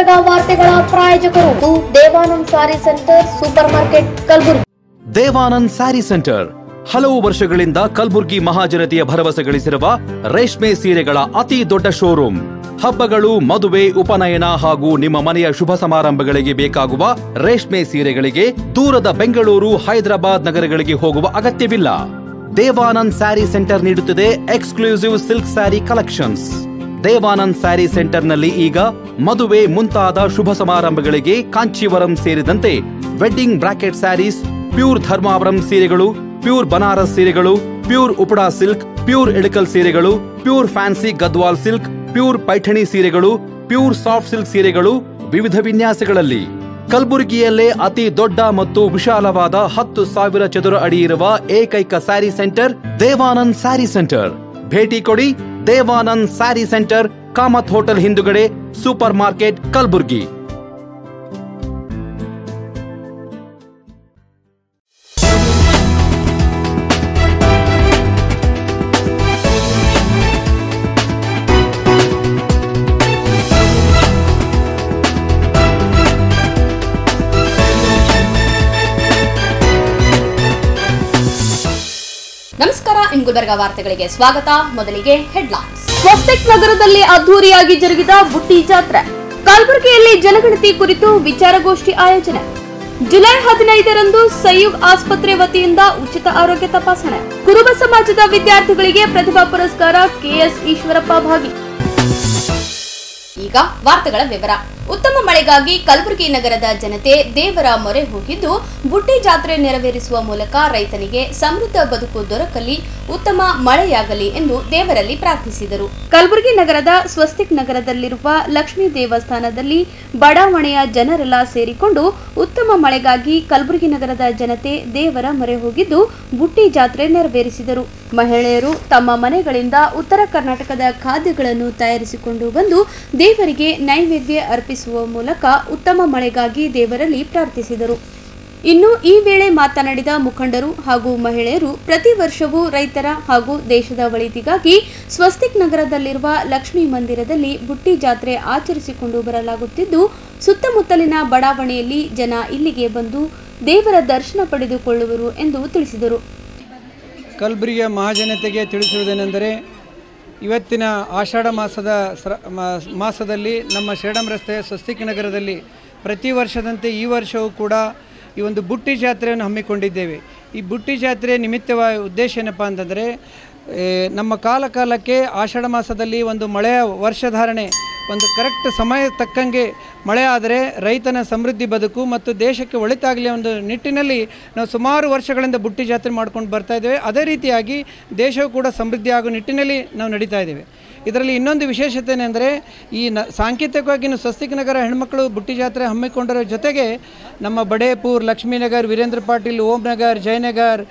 ಗುಲ್ಬರ್ಗ ವಾರ್ತೆಗಳ ಪ್ರಾಯೋಜಕರು Devanand sari centre super market Kalaburagi. Devanand sari centre ಹಲವು ವರ್ಷಗಳಿಂದ ಕಲಬುರಗಿ ಮಹಾಜನತೆಯ ಭರವಸೆ ಗಳಿಸಿರುವ ರೇಷ್ಮೆ ಸೀರೆಗಳ ಅತಿ ದೊಡ್ಡ ಶೋರೂಮ್. ಹಬ್ಬಗಳು, ಮದುವೆ, ಉಪನಯನ ಹಾಗೂ ನಿಮ್ಮ ಮನೆಯ ಶುಭ ಸಮಾರಂಭಗಳಿಗೆ ಬೇಕಾಗುವ ರೇಷ್ಮೆ ಸೀರೆಗಳಿಗೆ ದೂರದ ಬೆಂಗಳೂರು, ಹೈದರಾಬಾದ್ ನಗರಗಳಿಗೆ ಹೋಗುವ ಅಗತ್ಯವಿಲ್ಲ. ದೇವಾನಂದ್ ಸ್ಯಾರಿ ಸೆಂಟರ್ ನೀಡುತ್ತಿದೆ exclusive silk sari collections. Devanand sari ಸೆಂಟರ್ನಲ್ಲಿ ಈಗ ಮದುವೆ ಮುಂತಾದ ಶುಭ ಸಮಾರಂಭಗಳಿಗೆ ಕಾಂಚೀವರಂ ಸೇರಿದಂತೆ wedding brocade saris, pure Dharmavaram ಸೀರೆಗಳು, ಪ್ಯೂರ್ ಬನಾರಸ್ ಸೀರೆಗಳು, pure Uppada silk, pure Ilkal ಸೀರೆಗಳು, pure fancy Gadwal silk, pure Paithani ಸೀರೆಗಳು, ಪ್ಯೂರ್ ಸಾಫ್ಟ್ ಸಿಲ್ಕ್ ಸೀರೆಗಳು ವಿವಿಧ ವಿನ್ಯಾಸಗಳಲ್ಲಿ. ಕಲಬುರಗಿಯಲ್ಲೇ ಅತಿ ದೊಡ್ಡ ಮತ್ತು ವಿಶಾಲವಾದ 10,000 ಚದುರ ಅಡಿ ಇರುವ ಏಕೈಕ ಸ್ಯಾರಿ ಸೆಂಟರ್ ದೇವಾನಂದ್ ಸ್ಯಾರಿ ಸೆಂಟರ್. ಭೇಟಿ ಕೊಡಿ. ದೇವಾನಂದ್ ಸ್ಯಾರಿ ಸೆಂಟರ್, ಕಾಮತ್ ಹೋಟೆಲ್ ಹಿಂದುಗಡೆ, ಸೂಪರ್ ಮಾರ್ಕೆಟ್, ಕಲಬುರಗಿ. ನಮಸ್ಕಾರ, ಗುಲ್ಬರ್ಗ ವಾರ್ತೆಗಳಿಗೆ ಸ್ವಾಗತ. ಮೊದಲಿಗೆ ಹೆಡ್ಲೈನ್ಸ್. ಸ್ವಸ್ತಿಕ್ ನಗರದಲ್ಲಿ ಅದ್ದೂರಿಯಾಗಿ ಜರುಗಿದ ಬುಟ್ಟಿ ಜಾತ್ರೆ. ಕಲಬುರಗಿಯಲ್ಲಿ ಜನಗಣತಿ ಕುರಿತು ವಿಚಾರಗೋಷ್ಠಿ ಆಯೋಜನೆ. ಜುಲೈ 15ರಂದು ಸಂಯುಗ್ ಆಸ್ಪತ್ರೆ ವತಿಯಿಂದ ಉಚಿತ ಆರೋಗ್ಯ ತಪಾಸಣೆ. ಕುರುಬ ಸಮಾಜದ ವಿದ್ಯಾರ್ಥಿಗಳಿಗೆ ಪ್ರತಿಭಾ ಪುರಸ್ಕಾರ. ಕೆಎಸ್ ಈಶ್ವರಪ್ಪ ಭಾಗಿ. ಈಗ ವಾರ್ತೆಗಳ ವಿವರ. ಉತ್ತಮ ಮಳೆಗಾಗಿ ಕಲಬುರಗಿ ನಗರದ ಜನತೆ ದೇವರ ಮೊರೆ ಹೋಗಿದ್ದು, ಬುಟ್ಟಿ ಜಾತ್ರೆ ನೆರವೇರಿಸುವ ಮೂಲಕ ರೈತನಿಗೆ ಸಮೃದ್ಧ ಬದುಕು ದೊರಕಲಿ, ಉತ್ತಮ ಮಳೆಯಾಗಲಿ ಎಂದು ದೇವರಲ್ಲಿ ಪ್ರಾರ್ಥಿಸಿದರು. ಕಲಬುರಗಿ ನಗರದ ಸ್ವಸ್ತಿಕ್ ನಗರದಲ್ಲಿರುವ ಲಕ್ಷ್ಮೀ ದೇವಸ್ಥಾನದಲ್ಲಿ ಬಡಾವಣೆಯ ಜನರೆಲ್ಲ ಸೇರಿಕೊಂಡು ಉತ್ತಮ ಮಳೆಗಾಗಿ ಕಲಬುರಗಿ ನಗರದ ಜನತೆ ದೇವರ ಮೊರೆ ಹೋಗಿದ್ದು, ಬುಟ್ಟಿ ಜಾತ್ರೆ ನೆರವೇರಿಸಿದರು. ಮಹಿಳೆಯರು ತಮ್ಮ ಮನೆಗಳಿಂದ ಉತ್ತರ ಕರ್ನಾಟಕದ ಖಾದ್ಯಗಳನ್ನು ತಯಾರಿಸಿಕೊಂಡು ಬಂದು ದೇವರಿಗೆ ನೈವೇದ್ಯ ಅರ್ಪಿಸುವ ಮೂಲಕ ಉತ್ತಮ ಮಳೆಗಾಗಿ ದೇವರಲ್ಲಿ ಪ್ರಾರ್ಥಿಸಿದರು. ಇನ್ನು ಈ ವೇಳೆ ಮಾತನಾಡಿದ ಮುಖಂಡರು ಹಾಗೂ ಮಹಿಳೆಯರು, ಪ್ರತಿ ವರ್ಷವೂ ರೈತರ ಹಾಗೂ ದೇಶದ ಒಳಿತಿಗಾಗಿ ಸ್ವಸ್ತಿಕ್ ನಗರದಲ್ಲಿರುವ ಲಕ್ಷ್ಮೀ ಮಂದಿರದಲ್ಲಿ ಬುಟ್ಟಿ ಜಾತ್ರೆ ಆಚರಿಸಿಕೊಂಡು ಬರಲಾಗುತ್ತಿದ್ದು, ಸುತ್ತಮುತ್ತಲಿನ ಬಡಾವಣೆಯಲ್ಲಿ ಜನ ಇಲ್ಲಿಗೆ ಬಂದು ದೇವರ ದರ್ಶನ ಪಡೆದುಕೊಳ್ಳುವರು ಎಂದು ತಿಳಿಸಿದರು. ಕಲಬುರಗಿಯ ಮಹಾಜನತೆಗೆ ತಿಳಿಸುವುದೇನೆಂದರೆ, ಇವತ್ತಿನ ಆಷಾಢ ಮಾಸದಲ್ಲಿ ನಮ್ಮ ಶ್ರೀರಾಮ್ ರಸ್ತೆಯ ಸ್ವಸ್ತಿಕ್ ನಗರದಲ್ಲಿ ಪ್ರತಿ ವರ್ಷದಂತೆ ಈ ವರ್ಷವೂ ಕೂಡ ಈ ಒಂದು ಬುಟ್ಟಿ ಜಾತ್ರೆಯನ್ನು ಹಮ್ಮಿಕೊಂಡಿದ್ದೇವೆ. ಈ ಬುಟ್ಟಿ ಜಾತ್ರೆಯ ನಿಮಿತ್ತವಾದ ಉದ್ದೇಶ ಏನಪ್ಪ ಅಂತಂದರೆ, ನಮ್ಮ ಕಾಲಕ್ಕೆ ಆಷಾಢ ಮಾಸದಲ್ಲಿ ಒಂದು ಮಳೆಯ ವರ್ಷಧಾರಣೆ ಒಂದು ಕರೆಕ್ಟ್ ಸಮಯ ತಕ್ಕಂಗೆ ಮಳೆ ಆದರೆ ರೈತನ ಸಮೃದ್ಧಿ ಬದುಕು ಮತ್ತು ದೇಶಕ್ಕೆ ಒಳಿತಾಗಲಿ ಒಂದು ನಿಟ್ಟಿನಲ್ಲಿ ನಾವು ಸುಮಾರು ವರ್ಷಗಳಿಂದ ಬುಟ್ಟಿ ಜಾತ್ರೆ ಮಾಡ್ಕೊಂಡು ಬರ್ತಾ ಇದ್ದೇವೆ. ಅದೇ ರೀತಿಯಾಗಿ ದೇಶವು ಕೂಡ ಸಮೃದ್ಧಿ ಆಗೋ ನಿಟ್ಟಿನಲ್ಲಿ ನಾವು ನಡೀತಾ ಇದ್ದೇವೆ. ಇದರಲ್ಲಿ ಇನ್ನೊಂದು ವಿಶೇಷತೆ ಏನೆಂದರೆ, ಈ ಸಾಂಕೇತಿಕವಾಗಿ ಸ್ವಸ್ತಿಕ್ ನಗರ ಹೆಣ್ಮಕ್ಳು ಬುಟ್ಟಿ ಜಾತ್ರೆ ಹಮ್ಮಿಕೊಂಡಿರೋ ಜೊತೆಗೆ ನಮ್ಮ ಬಡೇಪುರ್, ಲಕ್ಷ್ಮೀನಗರ್, ವೀರೇಂದ್ರ ಪಾಟೀಲ್, ಓಂ ನಗರ್, ಜಯನಗರ್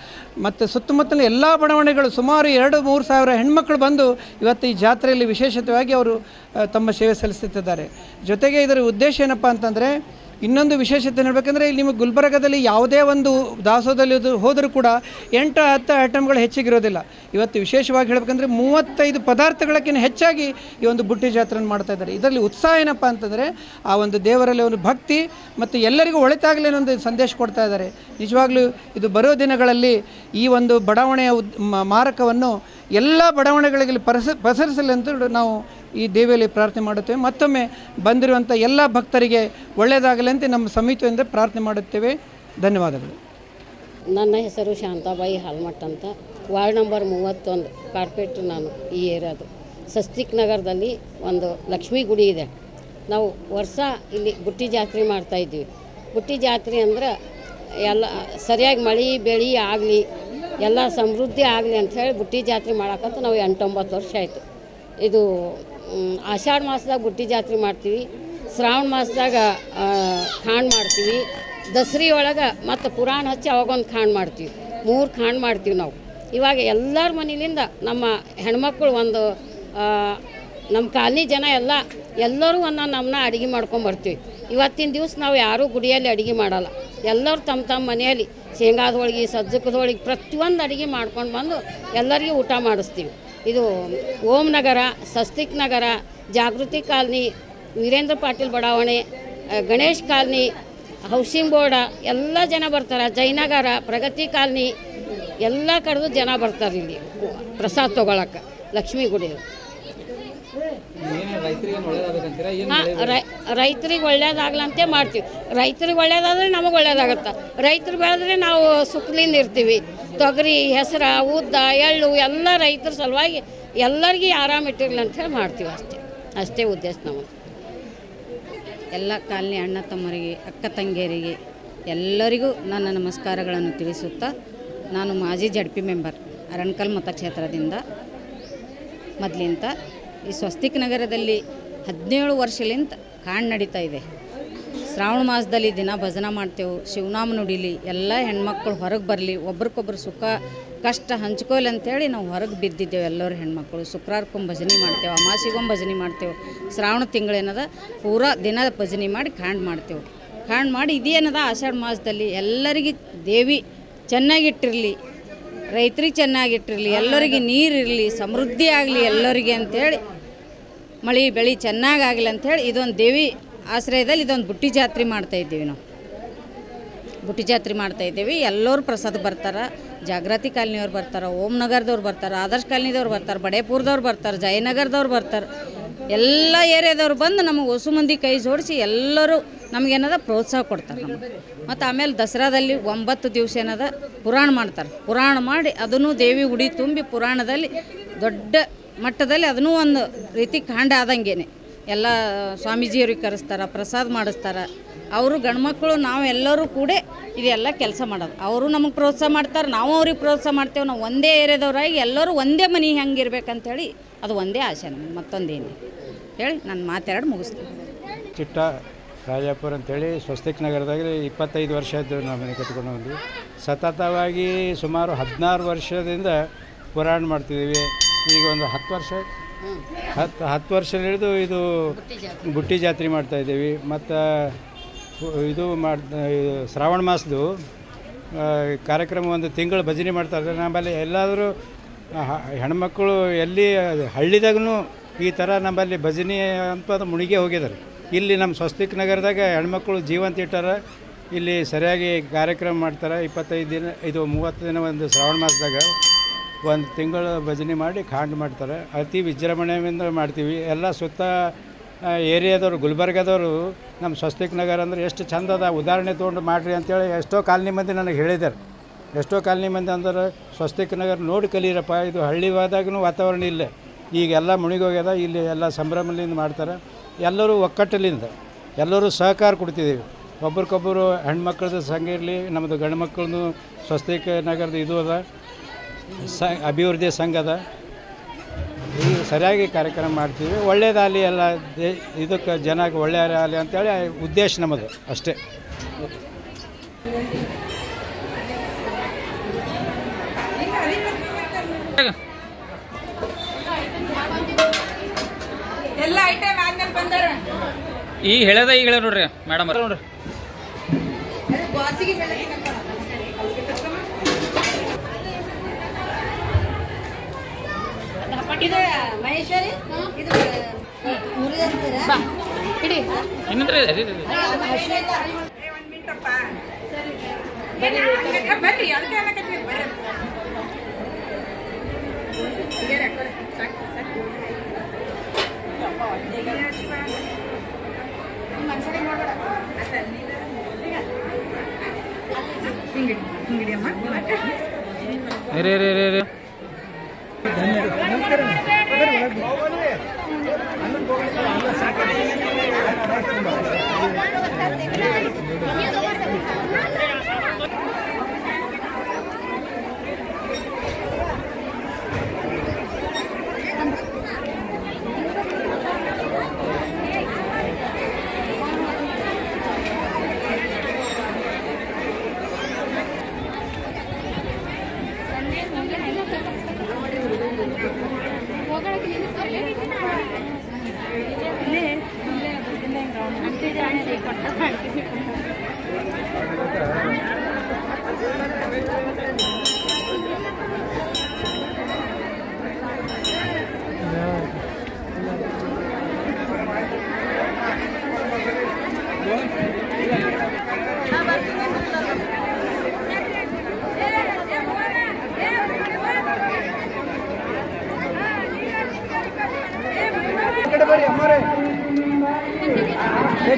ಮತ್ತು ಸುತ್ತಮುತ್ತಲಿನ ಎಲ್ಲ ಬಡಾವಣೆಗಳು ಸುಮಾರು 2-3 ಸಾವಿರ ಹೆಣ್ಮಕ್ಳು ಬಂದು ಇವತ್ತು ಈ ಜಾತ್ರೆಯಲ್ಲಿ ವಿಶೇಷವಾಗಿ ಅವರು ತಮ್ಮ ಸೇವೆ ಸಲ್ಲಿಸುತ್ತಿದ್ದಾರೆ. ಜೊತೆಗೆ ಇದರ ಉದ್ದೇಶ ಏನಪ್ಪ ಅಂತಂದರೆ, ಇನ್ನೊಂದು ವಿಶೇಷತೆ ಹೇಳಬೇಕಂದ್ರೆ, ಇಲ್ಲಿ ನಿಮಗೆ ಗುಲ್ಬರ್ಗದಲ್ಲಿ ಯಾವುದೇ ಒಂದು ದಾಸೋಹದಲ್ಲಿ ಹೋದರೂ ಕೂಡ 8-10 ಐಟಮ್ಗಳು ಹೆಚ್ಚಿಗಿರೋದಿಲ್ಲ. ಇವತ್ತು ವಿಶೇಷವಾಗಿ ಹೇಳಬೇಕಂದ್ರೆ 35 ಪದಾರ್ಥಗಳಕ್ಕಿಂತ ಹೆಚ್ಚಾಗಿ ಈ ಒಂದು ಬುಟ್ಟಿ ಜಾತ್ರೆಯನ್ನು ಮಾಡ್ತಾ ಇದ್ದಾರೆ. ಇದರಲ್ಲಿ ಉತ್ಸಾಹ ಏನಪ್ಪ ಅಂತಂದರೆ, ಆ ಒಂದು ದೇವರಲ್ಲಿ ಒಂದು ಭಕ್ತಿ ಮತ್ತು ಎಲ್ಲರಿಗೂ ಒಳಿತಾಗಲಿ ಅನ್ನೋ ಸಂದೇಶ ಕೊಡ್ತಾ ಇದ್ದಾರೆ. ನಿಜವಾಗ್ಲೂ ಇದು ಬರೋ ದಿನಗಳಲ್ಲಿ ಈ ಒಂದು ಬಡಾವಣೆಯ ಮಾರಕವನ್ನು ಎಲ್ಲ ಬಡಾವಣೆಗಳಿಗೆ ಪಸರಿಸಲಿ ಅಂತ ನಾವು ಈ ದೇವಿಯಲ್ಲಿ ಪ್ರಾರ್ಥನೆ ಮಾಡುತ್ತೇವೆ. ಮತ್ತೊಮ್ಮೆ ಬಂದಿರುವಂಥ ಎಲ್ಲ ಭಕ್ತರಿಗೆ ಒಳ್ಳೆಯದಾಗಲಿ ಅಂತ ನಮ್ಮ ಸಮಿತಿಯಿಂದ ಪ್ರಾರ್ಥನೆ ಮಾಡುತ್ತೇವೆ. ಧನ್ಯವಾದಗಳು. ನನ್ನ ಹೆಸರು ಶಾಂತಾಬಾಯಿ ಹಾಲ್ಮಠ್ ಅಂತ, ವಾರ್ಡ್ ನಂಬರ್ 31 ಕಾರ್ಪೊರೇಟ್ರ್ ನಾನು. ಈ ಏರಿಯಾದು ಸ್ವಸ್ತಿಕ್ ನಗರದಲ್ಲಿ ಒಂದು ಲಕ್ಷ್ಮೀ ಗುಡಿ ಇದೆ. ನಾವು ವರ್ಷ ಇಲ್ಲಿ ಬುಟ್ಟಿ ಜಾತ್ರೆ ಮಾಡ್ತಾಯಿದ್ವಿ. ಬುಟ್ಟಿ ಜಾತ್ರೆ ಅಂದ್ರೆ ಎಲ್ಲ ಸರಿಯಾಗಿ ಮಳೆ ಬೆಳೆ ಆಗಲಿ, ಎಲ್ಲ ಸಮೃದ್ಧಿ ಆಗಲಿ ಅಂಥೇಳಿ ಬುಟ್ಟಿ ಜಾತ್ರೆ ಮಾಡೋಕ್ಕಂತ ನಾವು 8-9 ವರ್ಷ ಆಯಿತು. ಇದು ಆಷಾಢ ಮಾಸದಾಗ ಬುಟ್ಟಿ ಜಾತ್ರೆ ಮಾಡ್ತೀವಿ, ಶ್ರಾವಣ ಮಾಸದಾಗ ಖಾಂಡ್ ಮಾಡ್ತೀವಿ, ದಸರಿ ಒಳಗೆ ಮತ್ತು ಪುರಾಣ ಹಚ್ಚಿ ಅವಾಗೊಂದು ಖಾಂಡ್ ಮಾಡ್ತೀವಿ. 3 ಖಾಂಡ್ ಮಾಡ್ತೀವಿ ನಾವು. ಇವಾಗ ಎಲ್ಲರ ಮನೆಯಿಂದ ನಮ್ಮ ಹೆಣ್ಮಕ್ಳು ಒಂದು ನಮ್ಮ ಕಾಲನಿ ಜನ ಎಲ್ಲರೂ ಒಂದೊಂದು ನಮ್ಮನ್ನ ಅಡುಗೆ ಮಾಡ್ಕೊಂಬರ್ತೀವಿ. ಇವತ್ತಿನ ದಿವಸ ನಾವು ಯಾರೂ ಗುಡಿಯಲ್ಲಿ ಅಡುಗೆ ಮಾಡಲ್ಲ. ಎಲ್ಲರೂ ತಮ್ಮ ಮನೆಯಲ್ಲಿ ಶೇಂಗಾದ ಹೋಳಿಗೆ, ಸಜ್ಜಕದ ಹೋಳಿಗೆ ಪ್ರತಿಯೊಂದು ಅಡುಗೆ ಮಾಡ್ಕೊಂಡು ಬಂದು ಎಲ್ಲರಿಗೂ ಊಟ ಮಾಡಿಸ್ತೀವಿ. ಇದು ಓಂ ನಗರ, ಸ್ವಸ್ತಿಕ್ ನಗರ, ಜಾಗೃತಿ ಕಾಲನಿ, ವೀರೇಂದ್ರ ಪಾಟೀಲ್ ಬಡಾವಣೆ, ಗಣೇಶ್ ಕಾಲನಿ, ಹೌಸಿಂಗ್ ಬೋರ್ಡ ಎಲ್ಲ ಜನ ಬರ್ತಾರೆ. ಜಯನಗರ, ಪ್ರಗತಿ ಕಾಲನಿ ಎಲ್ಲ ಕಡೆದು ಜನ ಬರ್ತಾರೆ ಇಲ್ಲಿ ಪ್ರಸಾದ ತೊಗೊಳಕ್ಕೆ ಲಕ್ಷ್ಮೀ ಗುಡಿ. ರೈತರಿಗೆ ಒಳ್ಳೇದಾಗ್ಲಂತೆ ಮಾಡ್ತೀವಿ. ರೈತರಿಗೆ ಒಳ್ಳೇದಾದ್ರೆ ನಮಗೆ ಒಳ್ಳೇದಾಗತ್ತೆ. ರೈತರು ಬೆಳೆದ್ರೆ ನಾವು ಸುಖದಿಂದ ಇರ್ತೀವಿ. ತೊಗರಿ, ಹೆಸರು, ಉದ್ದ, ಎಳ್ಳು ಎಲ್ಲ ರೈತರ ಸಲುವಾಗಿ ಎಲ್ಲರಿಗೂ ಆರಾಮ ಇಟ್ಟಿರ್ಲಿ ಅಂಥೇಳಿ ಮಾಡ್ತೀವಿ. ಅಷ್ಟೇ ಉದ್ದೇಶ ನಮಗೆ. ಎಲ್ಲ ಕಾಲನಿ ಅಣ್ಣ ತಮ್ಮರಿಗೆ, ಅಕ್ಕ ತಂಗಿಯರಿಗೆ ಎಲ್ಲರಿಗೂ ನನ್ನ ನಮಸ್ಕಾರಗಳನ್ನು ತಿಳಿಸುತ್ತಾ, ನಾನು ಮಾಜಿ ZP ಮೆಂಬರ್ ಅರಣಕಲ್ ಮತಕ್ಷೇತ್ರದಿಂದ. ಮೊದಲಿಂದ ಈ ಸ್ವಸ್ತಿಕ್ ನಗರದಲ್ಲಿ 17 ವರ್ಷಲಿಂದ ಕಾಣ್ ನಡೀತಾ ಇದೆ. ಶ್ರಾವಣ ಮಾಸದಲ್ಲಿ ದಿನ ಭಜನೆ ಮಾಡ್ತೇವೆ, ಶಿವನಾಮ ನುಡಿಲಿ ಎಲ್ಲ ಹೆಣ್ಮಕ್ಳು ಹೊರಗೆ ಬರಲಿ, ಒಬ್ರಿಗೊಬ್ರು ಸುಖ ಕಷ್ಟ ಹಂಚ್ಕೋಲಿ ಅಂಥೇಳಿ ನಾವು ಹೊರಗೆ ಬಿದ್ದಿದ್ದೇವೆ. ಎಲ್ಲರೂ ಹೆಣ್ಮಕ್ಳು ಶುಕ್ರವಾರಕ್ಕೊಮ್ಮೆ ಭಜನೆ ಮಾಡ್ತೇವೆ, ಅಮಾಸಿಗೊಮ್ಮೆ ಭಜನೆ ಮಾಡ್ತೇವೆ. ಶ್ರಾವಣ ತಿಂಗಳೇನದ ಪೂರಾ ದಿನ ಭಜನೆ ಮಾಡಿ ಕಾಂಡ್ ಮಾಡ್ತೇವೆ. ಕಾಂಡ್ ಮಾಡಿ ಇದೇನದ ಆಷಾಢ ಮಾಸದಲ್ಲಿ ಎಲ್ಲರಿಗೆ ದೇವಿ ಚೆನ್ನಾಗಿಟ್ಟಿರಲಿ, ರೈತರಿಗೆ ಚೆನ್ನಾಗಿಟ್ಟಿರಲಿ, ಎಲ್ಲರಿಗೆ ನೀರಿರಲಿ, ಸಮೃದ್ಧಿ ಆಗಲಿ ಎಲ್ಲರಿಗೆ ಅಂಥೇಳಿ, ಮಳೆ ಬೆಳೆ ಚೆನ್ನಾಗಾಗಲಿ ಅಂಥೇಳಿ ಇದೊಂದು ದೇವಿ ಆಶ್ರಯದಲ್ಲಿ ಇದೊಂದು ಬುಟ್ಟಿ ಜಾತ್ರೆ ಮಾಡ್ತಾಯಿದ್ದೀವಿ. ನಾವು ಬುಟ್ಟಿ ಜಾತ್ರೆ ಮಾಡ್ತಾಯಿದ್ದೀವಿ. ಎಲ್ಲರೂ ಪ್ರಸಾದಕ್ಕೆ ಬರ್ತಾರೆ. ಜಾಗೃತಿ ಕಾಲನಿಯವ್ರು ಬರ್ತಾರೆ, ಓಂ ನಗರದವ್ರು ಬರ್ತಾರೆ, ಆದರ್ಶ ಕಾಲನಿದವ್ರು ಬರ್ತಾರೆ, ಬಡೇಪುರದವ್ರು ಬರ್ತಾರೆ, ಜಯನಗರದವ್ರು ಬರ್ತಾರೆ. ಎಲ್ಲ ಏರಿಯಾದವ್ರು ಬಂದು ನಮಗೆ ಹೊಸ ಮಂದಿ ಕೈ ಜೋಡಿಸಿ ಎಲ್ಲರೂ ನಮಗೇನದ ಪ್ರೋತ್ಸಾಹ ಕೊಡ್ತಾರೆ. ನಮಗೆ ಮತ್ತು ಆಮೇಲೆ ದಸರಾದಲ್ಲಿ 9 ದಿವಸ ಏನದ ಪುರಾಣ ಮಾಡ್ತಾರೆ. ಪುರಾಣ ಮಾಡಿ ಅದನ್ನು ದೇವಿ ಉಡಿ ತುಂಬಿ ಪುರಾಣದಲ್ಲಿ ದೊಡ್ಡ ಮಟ್ಟದಲ್ಲಿ ಅದನ್ನೂ ಒಂದು ರೀತಿ ಕಾಂಡ ಆದಂಗೆ ಎಲ್ಲ ಸ್ವಾಮೀಜಿಯವ್ರಿಗೆ ಕರೆಸ್ತಾರೆ, ಪ್ರಸಾದ ಮಾಡಿಸ್ತಾರೆ. ಅವರು ಗಂಡ್ಮಕ್ಳು ನಾವು ಎಲ್ಲರೂ ಕೂಡ ಇದೆಲ್ಲ ಕೆಲಸ ಮಾಡೋದು. ಅವರು ನಮಗೆ ಪ್ರೋತ್ಸಾಹ ಮಾಡ್ತಾರೆ, ನಾವು ಅವ್ರಿಗೆ ಪ್ರೋತ್ಸಾಹ ಮಾಡ್ತೇವೆ. ನಾವು ಒಂದೇ ಏರಿಯಾದವ್ರಾಗಿ ಎಲ್ಲರೂ ಒಂದೇ ಮನೆ ಹೆಂಗೆ ಇರ್ಬೇಕಂತೇಳಿ ಅದು ಒಂದೇ ಆಸೆ ನಮಗೆ, ಮತ್ತೊಂದೇನು ಹೇಳಿ ನನ್ನ ಮಾತೆರಡು ಮುಗಿಸ್ತೀನಿ. ಚಿಟ್ಟ ರಾಜಾಪುರ ಅಂಥೇಳಿ ಸ್ವಸ್ತಿಕ್ ನಗರದಾಗ 25 ವರ್ಷ ಇದ್ದು ನಾವು ಮನೆ ಕಟ್ಕೊಂಡು ಬಂದ್ವಿ. ಸತತವಾಗಿ ಸುಮಾರು 16 ವರ್ಷದಿಂದ ಪುರಾಣ ಮಾಡ್ತಿದ್ದೀವಿ. ಈಗ ಒಂದು 10 ವರ್ಷ ಹಿಡಿದು ಇದು ಬುಟ್ಟಿ ಜಾತ್ರೆ ಮಾಡ್ತಾಯಿದ್ದೀವಿ. ಮತ್ತು ಇದು ಶ್ರಾವಣ ಮಾಸದ್ದು ಕಾರ್ಯಕ್ರಮ ಒಂದು ತಿಂಗಳು ಭಜನೆ ಮಾಡ್ತಾರೆ. ನಮ್ಮಲ್ಲಿ ಎಲ್ಲಾದರೂ ಹೆಣ್ಮಕ್ಳು ಎಲ್ಲಿ ಹಳ್ಳಿದಾಗೂ ಈ ಥರ ನಮ್ಮಲ್ಲಿ ಭಜನೆ ಅಂತ ಮುಳುಗಿ ಹೋಗಿದ್ದಾರೆ. ಇಲ್ಲಿ ನಮ್ಮ ಸ್ವಸ್ತಿಕ್ ನಗರದಾಗ ಹೆಣ್ಮಕ್ಳು ಜೀವಂತ ಇಟ್ಟಾರ. ಇಲ್ಲಿ ಸರಿಯಾಗಿ ಕಾರ್ಯಕ್ರಮ ಮಾಡ್ತಾರೆ. 25 ದಿನ ಇದು 30 ದಿನ ಒಂದು ಶ್ರಾವಣ ಮಾಸದಾಗ ಒಂದು ತಿಂಗಳು ಭಜನೆ ಮಾಡಿ ಕಾಂಡ್ ಮಾಡ್ತಾರೆ. ಅತಿ ವಿಜೃಂಭಣೆಯಿಂದ ಮಾಡ್ತೀವಿ. ಎಲ್ಲ ಸುತ್ತ ಏರಿಯಾದವರು, ಗುಲ್ಬರ್ಗದವರು ನಮ್ಮ ಸ್ವಸ್ತಿಕ್ ನಗರ ಅಂದರೆ ಎಷ್ಟು ಚಂದದ ಉದಾಹರಣೆ ತೊಗೊಂಡು ಮಾಡಿರಿ ಅಂತೇಳಿ ಎಷ್ಟೋ ಕಾಲನಿ ಮಂದಿ ನನಗೆ ಹೇಳಿದ್ದಾರೆ. ಎಷ್ಟೋ ಕಾಲನಿ ಮಂದಿ ಅಂದ್ರೆ ಸ್ವಸ್ತಿಕ್ ನಗರ ನೋಡಿ ಕಲೀರಪ್ಪ, ಇದು ಹಳ್ಳಿವಾದಾಗೂ ವಾತಾವರಣ ಇಲ್ಲ, ಈಗೆಲ್ಲ ಮುಳುಗೋಗ್ಯದ, ಇಲ್ಲಿ ಎಲ್ಲ ಸಂಭ್ರಮದಿಂದ ಮಾಡ್ತಾರೆ. ಎಲ್ಲರೂ ಒಕ್ಕಟ್ಟಲಿಂದ ಎಲ್ಲರೂ ಸಹಕಾರ ಕೊಡ್ತಿದ್ದೀವಿ. ಒಬ್ರಿಗೊಬ್ಬರು ಹೆಣ್ಮಕ್ಳದ್ದು ಸಂಘ ಇರಲಿ, ನಮ್ಮದು ಗಂಡು ಮಕ್ಕಳದ್ದು ಸ್ವಸ್ತಿಕ್ ನಗರದ ಇದು ಅದ ಅಭಿವೃದ್ಧಿ ಸಂಘ ಅದ. ಈಗ ಸರಿಯಾಗಿ ಕಾರ್ಯಕ್ರಮ ಮಾಡ್ತೀವಿ. ಒಳ್ಳೇದಾಗಲಿ, ಎಲ್ಲ ಇದಕ್ಕೆ ಜನಕ್ಕೆ ಒಳ್ಳೆಯದಾಗಲಿ ಅಂತೇಳಿ ಉದ್ದೇಶ ನಮ್ಮದು ಅಷ್ಟೇ. ಎಲ್ಲ ಐಟಮ್ ಆದ್ಮೇಲೆ ಬಂದಾರ. ಈಗ ಹೇಳದ ಈಗ ಹೇಳ ನೋಡ್ರಿ ಮೇಡಮ್ ನೋಡ್ರಿ. ಮಹೇಶ್ವರಿ ಇನ್ನಂದ್ರೆ ಬರ್ರಿ, ಅದಕ್ಕೆ ಬರ್ರಿ.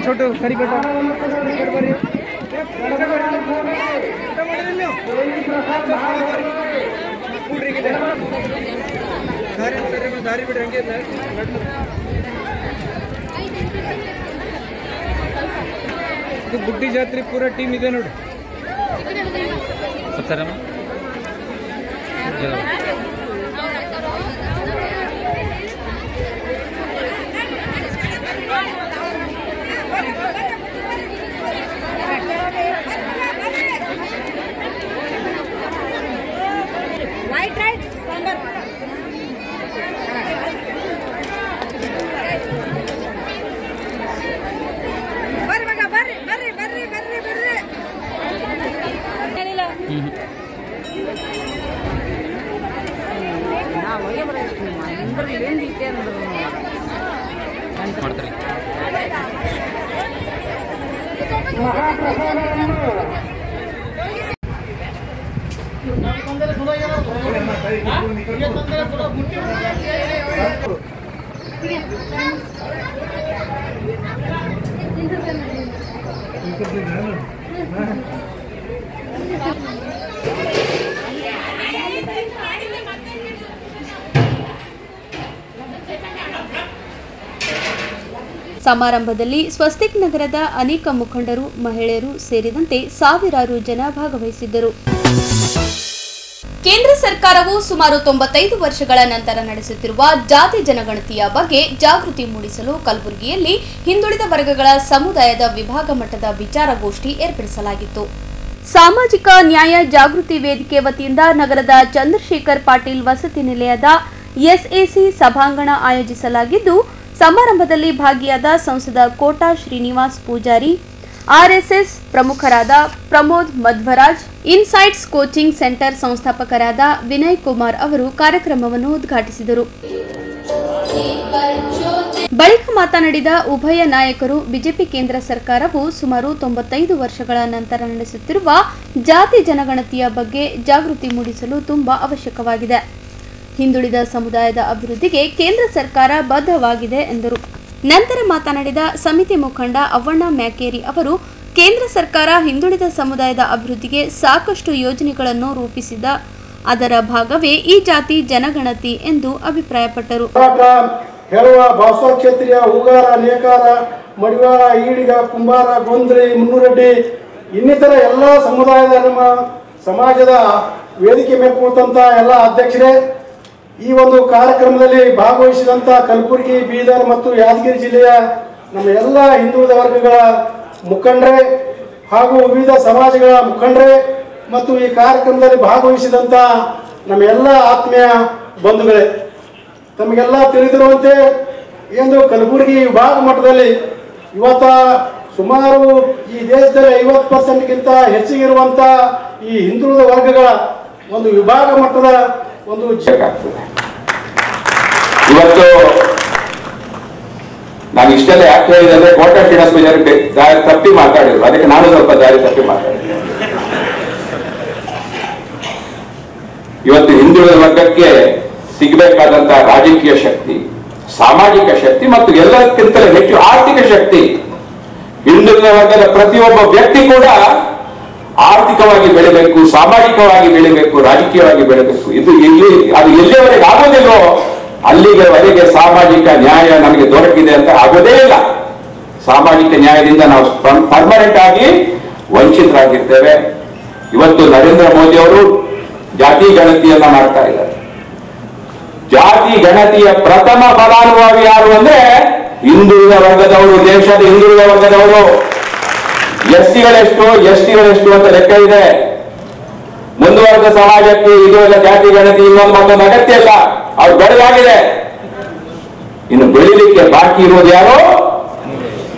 छोटू सरी कटो दारी बिड़ंगे ಬುಟ್ಟಿ ಜಾತ್ರೆ ಪೂರ ಟೀಮ್ ಇದೆ ನೋಡಿ. ಸಮಾರಂಭದಲ್ಲಿ ಸ್ವಸ್ತಿಕ್ ನಗರದ ಅನೇಕ ಮುಖಂಡರು, ಮಹಿಳೆಯರು ಸೇರಿದಂತೆ ಸಾವಿರಾರು ಜನ ಭಾಗವಹಿಸಿದ್ದರು. ಕೇಂದ್ರ ಸರ್ಕಾರವು ಸುಮಾರು 95 ವರ್ಷಗಳ ನಂತರ ನಡೆಸುತ್ತಿರುವ ಜಾತಿ ಜನಗಣತಿಯ ಬಗ್ಗೆ ಜಾಗೃತಿ ಮೂಡಿಸಲು ಕಲಬುರಗಿಯಲ್ಲಿ ಹಿಂದುಳಿದ ವರ್ಗಗಳ ಸಮುದಾಯದ ವಿಭಾಗ ಮಟ್ಟದ ವಿಚಾರಗೋಷ್ಠಿ ಏರ್ಪಡಿಸಲಾಗಿತ್ತು. ಸಾಮಾಜಿಕ ನ್ಯಾಯ ಜಾಗೃತಿ ವೇದಿಕೆ ವತಿಯಿಂದ ನಗರದ ಚಂದ್ರಶೇಖರ್ ಪಾಟೀಲ್ ವಸತಿ ನಿಲಯದ ಎಸ್ಎಸಿ ಸಭಾಂಗಣ ಆಯೋಜಿಸಲಾಗಿದ್ದು, ಸಮಾರಂಭದಲ್ಲಿ ಭಾಗಿಯಾದ ಸಂಸದ ಕೋಟಾ ಶ್ರೀನಿವಾಸ್ ಪೂಜಾರಿ, ಆರ್ಎಸ್ಎಸ್ ಪ್ರಮುಖರಾದ Pramod Madhwaraj, insights coaching centre ಸಂಸ್ಥಾಪಕರಾದ ವಿನಯ್ ಕುಮಾರ್ ಅವರು ಕಾರ್ಯಕ್ರಮವನ್ನು ಉದ್ಘಾಟಿಸಿದರು. ಬಳಿಕ ಮಾತನಾಡಿದ ಉಭಯ ನಾಯಕರು, ಬಿಜೆಪಿ ಕೇಂದ್ರ ಸರ್ಕಾರವು ಸುಮಾರು 95 ವರ್ಷಗಳ ನಂತರ ನಡೆಸುತ್ತಿರುವ ಜಾತಿ ಜನಗಣತಿಯ ಬಗ್ಗೆ ಜಾಗೃತಿ ಮೂಡಿಸಲು ತುಂಬಾ ಅವಶ್ಯಕವಾಗಿದೆ. ಹಿಂದುಳಿದ ಸಮುದಾಯದ ಅಭಿವೃದ್ಧಿಗೆ ಕೇಂದ್ರ ಸರ್ಕಾರ ಬದ್ಧವಾಗಿದೆ ಎಂದರು. ನಂತರ ಮಾತನಾಡಿದ ಸಮಿತಿ ಮುಖಂಡ ಅವ್ವಣ್ಣ ಮ್ಯಾಕೇರಿ ಅವರು, ಕೇಂದ್ರ ಸರ್ಕಾರ ಹಿಂದುಳಿದ ಸಮುದಾಯದ ಅಭಿವೃದ್ಧಿಗೆ ಸಾಕಷ್ಟು ಯೋಜನೆಗಳನ್ನು ರೂಪಿಸಿದ ಅದರ ಭಾಗವೇ ಈ ಜಾತಿ ಜನಗಣತಿ ಎಂದು ಅಭಿಪ್ರಾಯಪಟ್ಟರು. ಹೇಳುವ ಭಾಷಾ ಕ್ಷೇತ್ರೀಯ ಹೂಗಾರ, ನೇಕಾರ, ಮಡಿವಾಳ, ಈಡಿಗ, ಕುಂಬಾರ, ಗೊಂದ್ರಿ, ಮುನ್ನುರೆಡ್ಡಿ ಇನ್ನಿತರ ಎಲ್ಲ ಸಮುದಾಯದ ನಮ್ಮ ಸಮಾಜದ ವೇದಿಕೆ ಮೇಲೆ ಕೂತಂತ ಎಲ್ಲ ಅಧ್ಯಕ್ಷರೇ, ಈ ಒಂದು ಕಾರ್ಯಕ್ರಮದಲ್ಲಿ ಭಾಗವಹಿಸಿದಂಥ ಕಲಬುರಗಿ, ಬೀದರ್ ಮತ್ತು ಯಾದಗಿರಿ ಜಿಲ್ಲೆಯ ನಮ್ಮ ಎಲ್ಲ ಹಿಂದುಳಿದ ವರ್ಗಗಳ ಮುಖಂಡರೇ ಹಾಗೂ ವಿವಿಧ ಸಮಾಜಗಳ ಮುಖಂಡರೇ ಮತ್ತು ಈ ಕಾರ್ಯಕ್ರಮದಲ್ಲಿ ಭಾಗವಹಿಸಿದಂಥ ನಮ್ಮ ಎಲ್ಲ ಆತ್ಮೀಯ ಬಂಧುಗಳೇ, ತಮಗೆಲ್ಲ ತಿಳಿದಿರುವಂತೆ ಎಂದು ಕಲಬುರಗಿ ವಿಭಾಗ ಮಟ್ಟದಲ್ಲಿ ಇವತ್ತ ಸುಮಾರು ಈ ದೇಶದಲ್ಲಿ 50%ಗಿಂತ ಹೆಚ್ಚಿಗಿರುವಂಥ ಈ ಹಿಂದುಳಿದ ವರ್ಗಗಳ ಒಂದು ವಿಭಾಗ ಮಟ್ಟದ ಒಂದು ಇವತ್ತು ನಾನು ಇಷ್ಟೆಲ್ಲ ಯಾಕೆ ಹೇಳಿದೆ ಅಂದ್ರೆ ಕೋಟಾ ಶ್ರೀನಿವಾಸ ಪೂಜಾರಿ ದಾರಿ ತಪ್ಪಿ ಮಾತಾಡಿದ್ರು, ಅದಕ್ಕೆ ನಾನು ಸ್ವಲ್ಪ ದಾರಿ ತಪ್ಪಿ ಮಾತಾಡಿದೆ. ಇವತ್ತು ಹಿಂದುಳಿದ ವರ್ಗಕ್ಕೆ ಸಿಗಬೇಕಾದಂತಹ ರಾಜಕೀಯ ಶಕ್ತಿ, ಸಾಮಾಜಿಕ ಶಕ್ತಿ ಮತ್ತು ಎಲ್ಲಕ್ಕಿಂತಲೂ ಹೆಚ್ಚು ಆರ್ಥಿಕ ಶಕ್ತಿ ಹಿಂದುಳಿದ ವರ್ಗದ ಪ್ರತಿಯೊಬ್ಬ ವ್ಯಕ್ತಿ ಕೂಡ ಆರ್ಥಿಕವಾಗಿ ಬೆಳಿಬೇಕು, ಸಾಮಾಜಿಕವಾಗಿ ಬೆಳಿಬೇಕು, ರಾಜಕೀಯವಾಗಿ ಬೆಳಿಬೇಕು. ಇದು ಅದು ಎಲ್ಲಿವರೆಗೆ ಆಗೋದಿಲ್ಲೋ ಅಲ್ಲಿಗೆವರೆಗೆ ಸಾಮಾಜಿಕ ನ್ಯಾಯ ನಮಗೆ ದೊರಕಿದೆ ಅಂತ ಆಗೋದೇ ಇಲ್ಲ. ಸಾಮಾಜಿಕ ನ್ಯಾಯದಿಂದ ನಾವು ಪರ್ಮನೆಂಟ್ ಆಗಿ ವಂಚಿತರಾಗಿರ್ತೇವೆ. ಇವತ್ತು ನರೇಂದ್ರ ಮೋದಿ ಅವರು ಜಾತಿ ಗಣತಿಯನ್ನ ಮಾಡ್ತಾ ಇದ್ದಾರೆ. ಜಾತಿ ಗಣತಿಯ ಪ್ರಥಮ ಫಲಾನುಭವಿ ಯಾರು ಅಂದ್ರೆ ಹಿಂದುಳಿದ ವರ್ಗದವರು, ದೇಶದ ಹಿಂದುಳಿದ ವರ್ಗದವರು. ಎಸ್ಟಿಗಳೆಷ್ಟು ಅಂತ ಲೆಕ್ಕ ಇದೆ. ಮುಂದುವರೆದ ಸಮಾಜಕ್ಕೆ ಇದು ಎಲ್ಲ ಜಾತಿ ಗಣತಿ ಇನ್ನೊಂದು ಮತ್ತೊಂದು ಅಗತ್ಯ ಇಲ್ಲ, ಅವ್ರು ಬೆಳೆದಾಗಿದೆ. ಇನ್ನು ಬೆಳಿಲಿಕ್ಕೆ ಬಾಕಿ ಇರುವುದು ಯಾರು?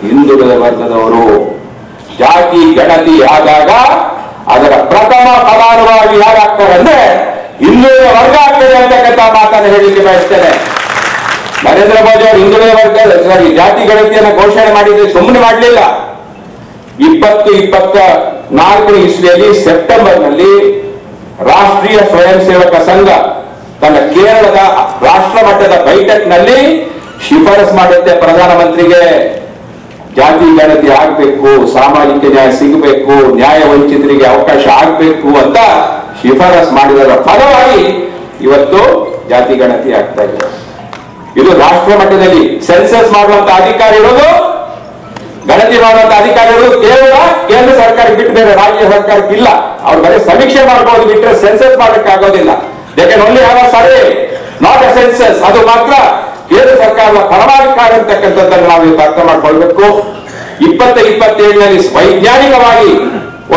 ಹಿಂದುಳಿದ ವರ್ಗದವರು. ಜಾತಿ ಗಣತಿ ಆದಾಗ ಅದರ ಪ್ರಥಮ ಫಲಾನುಭವಿ ಯಾರಾಗ್ತಾರೆ ಅಂದ್ರೆ ಹಿಂದುಳಿದ ವರ್ಗ ಆಗ್ತದೆ ಅಂತಕ್ಕಂಥ ಮಾತನ್ನು ಹೇಳಲಿಕ್ಕೆ ಬಯಸ್ತೇನೆ. ನರೇಂದ್ರ ಮೋದಿ ಅವರು ಹಿಂದುಳಿದ ವರ್ಗ ಜಾತಿ ಗಣತಿಯನ್ನು ಘೋಷಣೆ ಮಾಡಿದ್ರೆ ಸುಮ್ಮನೆ ಮಾಡಲಿಲ್ಲ. 2024 ಇಸ್ವಿಯಲ್ಲಿ ಸೆಪ್ಟೆಂಬರ್ನಲ್ಲಿ ರಾಷ್ಟ್ರೀಯ ಸ್ವಯಂ ಸೇವಕ ಸಂಘ ತನ್ನ ಕೇರಳದ ರಾಷ್ಟ್ರ ಮಟ್ಟದ ಬೈಠಕ್ನಲ್ಲಿ ಶಿಫಾರಸ್ ಮಾಡುತ್ತೆ ಪ್ರಧಾನಮಂತ್ರಿಗೆ, ಜಾತಿ ಗಣತಿ ಆಗ್ಬೇಕು, ಸಾಮಾಜಿಕ ನ್ಯಾಯ ಸಿಗಬೇಕು, ನ್ಯಾಯ ವಂಚಿತರಿಗೆ ಅವಕಾಶ ಆಗ್ಬೇಕು ಅಂತ ಶಿಫಾರಸ್ ಮಾಡಿದರ ಫಲವಾಗಿ ಇವತ್ತು ಜಾತಿ ಗಣತಿ ಆಗ್ತಾ ಇದೆ. ಇದು ರಾಷ್ಟ್ರ ಮಟ್ಟದಲ್ಲಿ ಸೆನ್ಸಸ್ ಮಾಡುವಂತ ಅಧಿಕಾರ ಇರೋದು, ಗಣತಿ ಮಾಡುವಂತ ಅಧಿಕಾರ ಇರೋದು ಕೇವಲ ಕೇಂದ್ರ ಸರ್ಕಾರ ಬಿಟ್ಟು ಬೇರೆ ರಾಜ್ಯ ಸರ್ಕಾರಕ್ಕೆ ಇಲ್ಲ. ಅವ್ರು ಬರೀ ಸಮೀಕ್ಷೆ ಮಾಡಬಹುದು ಬಿಟ್ಟರೆ ಸೆನ್ಸಸ್ ಮಾಡಕ್ಕೆ ಆಗೋದಿಲ್ಲ. They can only have a survey, not a census. ಅದು ಮಾತ್ರ ಕೇಂದ್ರ ಸರ್ಕಾರದ ಪರವಾಗಿ ಕಾರ್ಯಂತಕ್ಕಂಥದ್ದನ್ನು ನಾವು ಇವತ್ತು ಅರ್ಥ ಮಾಡ್ಕೊಳ್ಬೇಕು. 2027ರಲ್ಲಿ ವೈಜ್ಞಾನಿಕವಾಗಿ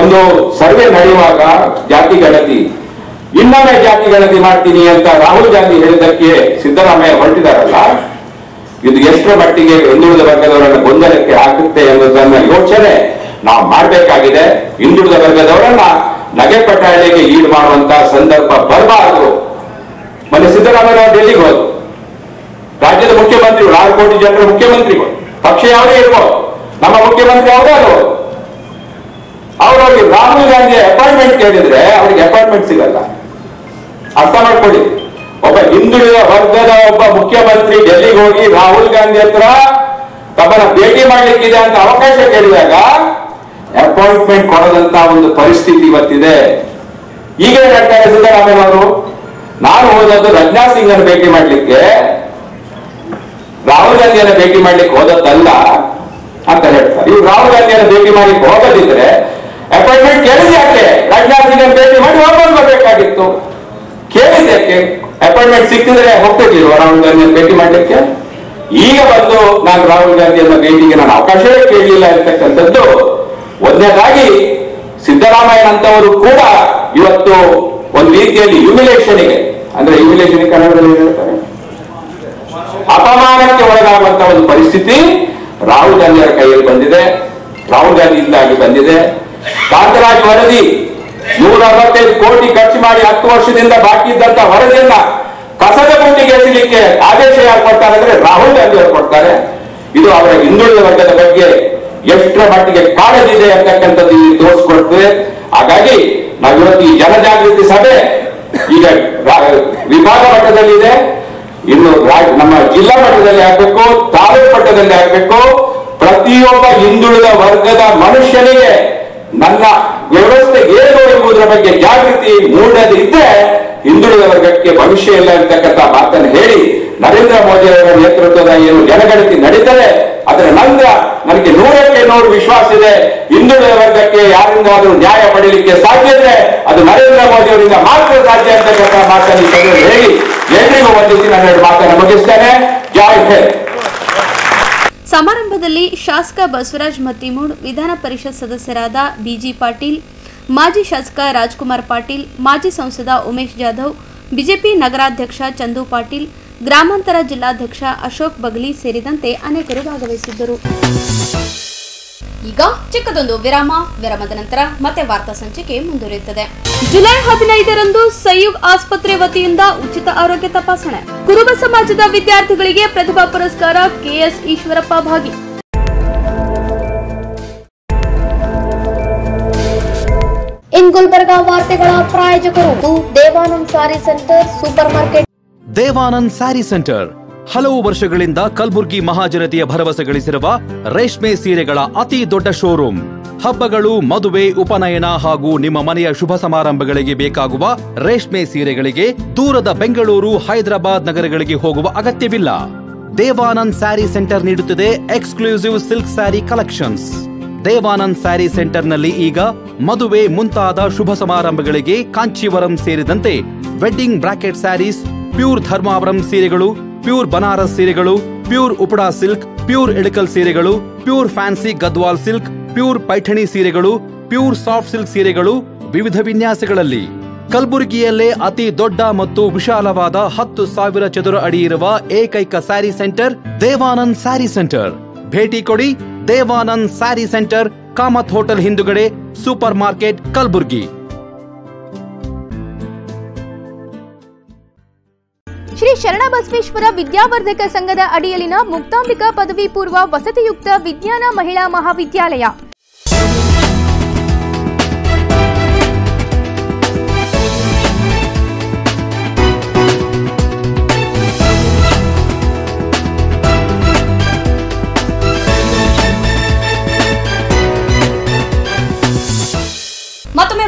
ಒಂದು ಸರ್ವೆ ನಡೆಯುವಾಗ ಜಾತಿ ಗಣತಿ, ಇನ್ನೊಮ್ಮೆ ಜಾತಿ ಗಣತಿ ಮಾಡ್ತೀನಿ ಅಂತ ರಾಹುಲ್ ಗಾಂಧಿ ಹೇಳಿದ್ದಕ್ಕೆ ಸಿದ್ದರಾಮಯ್ಯ ಹೊರಟಿದಾರಲ್ಲ, ಇದು ಎಷ್ಟರ ಮಟ್ಟಿಗೆ ಹಿಂದುಳಿದ ವರ್ಗದವರನ್ನ ಗೊಂದಲಕ್ಕೆ ಹಾಕುತ್ತೆ ಎನ್ನುವುದನ್ನ ಯೋಚನೆ ನಾವು ಮಾಡಬೇಕಾಗಿದೆ. ಹಿಂದುಳಿದ ವರ್ಗದವರನ್ನ ನಗೆ ಪಟಾಳಿಗೆ ಈಡು ಮಾಡುವಂತಹ ಸಂದರ್ಭ ಬರಬಾರದು. ಮೊನ್ನೆ ಸಿದ್ದರಾಮಯ್ಯ ಡೆಲ್ಲಿಗೆ ಹೋದ್ರು. ರಾಜ್ಯದ ಮುಖ್ಯಮಂತ್ರಿಗಳು, 6 ಕೋಟಿ ಜನರ ಮುಖ್ಯಮಂತ್ರಿಗಳು, ಪಕ್ಷ ಯಾವುದೇ ಇರ್ಬೋದು, ನಮ್ಮ ಮುಖ್ಯಮಂತ್ರಿ ಯಾವುದೇ ಅಲ್ವೋ, ಅವರವರಿಗೆ ರಾಹುಲ್ ಗಾಂಧಿ ಅಪಾಯಿಂಟ್ಮೆಂಟ್ ಕೇಳಿದ್ರೆ ಅವರಿಗೆ ಅಪಾಯಿಂಟ್ಮೆಂಟ್ ಸಿಗಲ್ಲ. ಅರ್ಥ ಮಾಡ್ಕೊಳ್ಳಿ. ಒಬ್ಬ ಹಿಂದುಳಿದ ವರ್ಗದ ಒಬ್ಬ ಮುಖ್ಯಮಂತ್ರಿ ಡೆಲ್ಲಿಗೆ ಹೋಗಿ ರಾಹುಲ್ ಗಾಂಧಿ ಹತ್ರ ತಮ್ಮನ್ನ ಭೇಟಿ ಮಾಡ್ಲಿಕ್ಕಿದೆ ಅಂತ ಅವಕಾಶ ಕೇಳಿದಾಗ ಅಪಾಯಿಂಟ್ಮೆಂಟ್ ಕೊಡದಂತ ಒಂದು ಪರಿಸ್ಥಿತಿ ಇವತ್ತಿದೆ. ಈಗ ಹೇಳ್ತಾರೆ ಸಿದ್ದರಾಮಯ್ಯ ಅವರು, ನಾನು ಹೋದದ್ದು ರಾಜನಾಥ್ ಸಿಂಗ್ ಅನ್ನು ಭೇಟಿ ಮಾಡ್ಲಿಕ್ಕೆ, ರಾಹುಲ್ ಗಾಂಧಿಯನ್ನು ಭೇಟಿ ಮಾಡ್ಲಿಕ್ಕೆ ಹೋದದ್ದಲ್ಲ ಅಂತ ಹೇಳ್ತಾರೆ. ಇವ್ರು ರಾಹುಲ್ ಗಾಂಧಿಯನ್ನು ಭೇಟಿ ಮಾಡ್ಲಿಕ್ಕೆ ಹೋಗದಿದ್ರೆ ಅಪಾಯಿಂಟ್ಮೆಂಟ್ ಕೇಳಿದ ಯಾಕೆ? ರಾಜನಾಥ್ ಸಿಂಗ್ ಅನ್ನು ಭೇಟಿ ಮಾಡಿ ವಾಪಸ್ ಬರಬೇಕಾಗಿತ್ತು. ಕೇಳಿದ್ದಕ್ಕೆ ಅಪಾಯಿಂಟ್ಮೆಂಟ್ ಸಿಕ್ಕಿದ್ರೆ ಹೋಗ್ತಿರ್ಲಿಲ್ವ ರಾಹುಲ್ ಗಾಂಧಿಯನ್ನು ಭೇಟಿ ಮಾಡ್ಲಿಕ್ಕೆ? ಈಗ ಬಂದು ನಾನು ರಾಹುಲ್ ಗಾಂಧಿಯನ್ನ ಭೇಟಿಗೆ ನಾನು ಅವಕಾಶವೇ ಕೇಳಲಿಲ್ಲ ಇರ್ತಕ್ಕಂಥದ್ದು ಒಂದನೇದಾಗಿ. ಸಿದ್ದರಾಮಯ್ಯನಂತವರು ಕೂಡ ಇವತ್ತು ಒಂದು ರೀತಿಯಲ್ಲಿ ಹ್ಯೂಮಿಲೇಷನ್ಗೆ, ಅಂದ್ರೆ ಹ್ಯೂಮಿಲೇಷನ್ ಕನ್ನಡದಲ್ಲಿ ಹೇಳ್ತಾರೆ, ಅಪಮಾನಕ್ಕೆ ಒಳಗಾಗುವಂತಹ ಒಂದು ಪರಿಸ್ಥಿತಿ ರಾಹುಲ್ ಗಾಂಧಿಯವರ ಕೈಯಲ್ಲಿ ಬಂದಿದೆ, ರಾಹುಲ್ ಗಾಂಧಿಯಿಂದಾಗಿ ಬಂದಿದೆ. ಕಾಂತರಾಜ್ ವರದಿ 165 ಕೋಟಿ ಖರ್ಚು ಮಾಡಿ 10 ವರ್ಷದಿಂದ ಬಾಕಿ ಇದ್ದಂತ ವರದಿಯನ್ನ ಕಸದ ಬುಟ್ಟಿಗೆ ಎಸೆಯಲಿಕ್ಕೆ ಆದೇಶ ಯಾರು ಕೊಡ್ತಾರೆ ಅಂದ್ರೆ ರಾಹುಲ್ ಗಾಂಧಿ ಅವರು ಕೊಡ್ತಾರೆ. ಇದು ಅವರ ಹಿಂದುಳಿದ ವರ್ಗದ ಬಗ್ಗೆ ಎಷ್ಟರ ಮಟ್ಟಿಗೆ ಕಾಳಜಿ ಇದೆ ಅಂತಕ್ಕಂಥದ್ದು ಇಲ್ಲಿ ತೋರಿಸ್ಕೊಡ್ತದೆ. ಹಾಗಾಗಿ ನಾವಿವತ್ತು ಈ ಜನಜಾಗೃತಿ ಸಭೆ ಈಗ ವಿಭಾಗ ಮಟ್ಟದಲ್ಲಿ ಇದೆ, ಇನ್ನು ನಮ್ಮ ಜಿಲ್ಲಾ ಮಟ್ಟದಲ್ಲಿ ಆಗ್ಬೇಕು, ತಾಲೂಕು ಮಟ್ಟದಲ್ಲಿ ಆಗ್ಬೇಕು. ಪ್ರತಿಯೊಬ್ಬ ಹಿಂದುಳಿದ ವರ್ಗದ ಮನುಷ್ಯನಿಗೆ ನನ್ನ ವ್ಯವಸ್ಥೆ ಏನು ಎಂಬುದರ ಬಗ್ಗೆ ಜಾಗೃತಿ ಮೂಡದಿದ್ದರೆ ಹಿಂದುಳಿದ ವರ್ಗಕ್ಕೆ ಭವಿಷ್ಯ ಇಲ್ಲ ಅಂತಕ್ಕಂಥ ಮಾತನ್ನು ಹೇಳಿ, ನರೇಂದ್ರ ಮೋದಿ ಅವರ ನೇತೃತ್ವದ ಏನು ಜನಗಣತಿ ನಡೀತದೆ ಅದರ ನಂತರ ನನಗೆ 100ಕ್ಕೆ 100 ವಿಶ್ವಾಸ ಇದೆ. ಹಿಂದುಳಿದ ವರ್ಗಕ್ಕೆ ಯಾರಿಂದಾದ್ರೂ ನ್ಯಾಯ ಪಡೆಯಲಿಕ್ಕೆ ಸಾಧ್ಯ ಇದ್ರೆ ಅದು ನರೇಂದ್ರ ಮೋದಿ ಅವರಿಂದ ಮಾತ್ರ ಸಾಧ್ಯ ಅಂತಕ್ಕಂಥ ಮಾತನ್ನು ಹೇಳಿ ಎಲ್ರಿಗೂ ವಂದಿಸಿ ನನ್ನ 2 ಮಾತನ್ನು ಮುಗಿಸ್ತೇನೆ. ಜೈ ಹಿಂದ್. ಸಮಾರಂಭದಲ್ಲಿ ಶಾಸಕ ಬಸವರಾಜ ಮತ್ತಿಮೂಡ್, ವಿಧಾನ ಪರಿಷತ್ ಸದಸ್ಯರಾದ ಬಿಜಿ ಪಾಟೀಲ್, ಮಾಜಿ ಶಾಸಕ ರಾಜ್ಕುಮಾರ್ ಪಾಟೀಲ್, ಮಾಜಿ ಸಂಸದ ಉಮೇಶ್ ಜಾಧವ್, ಬಿಜೆಪಿ ನಗರಾಧ್ಯಕ್ಷ ಚಂದು ಪಾಟೀಲ್, ಗ್ರಾಮಾಂತರ ಜಿಲ್ಲಾಧ್ಯಕ್ಷ ಅಶೋಕ್ ಬಗಲಿ ಸೇರಿದಂತೆ ಅನೇಕರು ಭಾಗವಹಿಸಿದ್ದರು. ಈಗ ಚಿಕ್ಕದೊಂದು ವಿರಾಮದ ನಂತರ ಮತ್ತೆ ವಾರ್ತಾ ಸಂಚಿಕೆ ಮುಂದುವರಿಯುತ್ತದೆ. ಜುಲೈ 15ರಂದು ಸಯೂಗ್ ಆಸ್ಪತ್ರೆ ವತಿಯಿಂದ ಉಚಿತ ಆರೋಗ್ಯ ತಪಾಸಣೆ. ಕುರುಬ ಸಮಾಜದ ವಿದ್ಯಾರ್ಥಿಗಳಿಗೆ ಪ್ರತಿಭಾ ಪುರಸ್ಕಾರ. ಕೆಎಸ್ ಈಶ್ವರಪ್ಪ ಭಾಗಿ. ಇನ್ ಗುಲ್ಬರ್ಗಾ ವಾರ್ತೆಗಳ ಪ್ರಾಯೋಜಕರು Devanand sari centre super market. Devanand sari centre ಹಲವು ವರ್ಷಗಳಿಂದ ಕಲಬುರ್ಗಿ ಮಹಾಜನತೆಯ ಭರವಸೆ ಗಳಿಸಿರುವ ರೇಷ್ಮೆ ಸೀರೆಗಳ ಅತಿ ದೊಡ್ಡ ಶೋರೂಮ್. ಹಬ್ಬಗಳು, ಮದುವೆ, ಉಪನಯನ ಹಾಗೂ ನಿಮ್ಮ ಮನೆಯ ಶುಭ ಸಮಾರಂಭಗಳಿಗೆ ಬೇಕಾಗುವ ರೇಷ್ಮೆ ಸೀರೆಗಳಿಗೆ ದೂರದ ಬೆಂಗಳೂರು, ಹೈದರಾಬಾದ್ ನಗರಗಳಿಗೆ ಹೋಗುವ ಅಗತ್ಯವಿಲ್ಲ. ದೇವಾನಂದ್ ಸ್ಯಾರಿ ಸೆಂಟರ್ ನೀಡುತ್ತಿದೆ exclusive silk sari collections. Devanand sari ಸೆಂಟರ್ನಲ್ಲಿ ಈಗ ಮದುವೆ ಮುಂತಾದ ಶುಭ ಸಮಾರಂಭಗಳಿಗೆ ಕಾಂಚೀವರಂ ಸೇರಿದಂತೆ wedding brocade saris, pure Dharmavaram ಸೀರೆಗಳು, ಪ್ಯೂರ್ ಬನಾರಸ್ ಸೀರೆಗಳು, pure Uppada silk, pure Ilkal ಸೀರೆಗಳು, pure fancy Gadwal silk, pure Paithani ಸೀರೆಗಳು, ಪ್ಯೂರ್ ಸಾಫ್ಟ್ ಸಿಲ್ಕ್ ಸೀರೆಗಳು ವಿವಿಧ ವಿನ್ಯಾಸಗಳಲ್ಲಿ. ಕಲಬುರಗಿಯಲ್ಲೇ ಅತಿ ದೊಡ್ಡ ಮತ್ತು ವಿಶಾಲವಾದ 10,000 ಚದುರ ಅಡಿ ಇರುವ ಏಕೈಕ ಸ್ಯಾರಿ ಸೆಂಟರ್ ದೇವಾನಂದ್ ಸ್ಯಾರಿ ಸೆಂಟರ್. ಭೇಟಿ ಕೊಡಿ. ದೇವಾನಂದ್ ಸ್ಯಾರಿ ಸೆಂಟರ್, ಕಾಮತ್ ಹೋಟೆಲ್ ಹಿಂದುಗಡೆ, ಸೂಪರ್ ಮಾರ್ಕೆಟ್, ಕಲಬುರಗಿ. ಶ್ರೀ ಶರಣಬಸವೇಶ್ವರ ವಿದ್ಯಾವರ್ಧಕ ಸಂಘದ ಅಡಿಯಲ್ಲಿನ ಮುಕ್ತಾಂಬಿಕಾ ಪದವಿ ಪೂರ್ವ ವಸತಿಯುಕ್ತ ವಿಜ್ಞಾನ ಮಹಿಳಾ ಮಹಾವಿದ್ಯಾಲಯ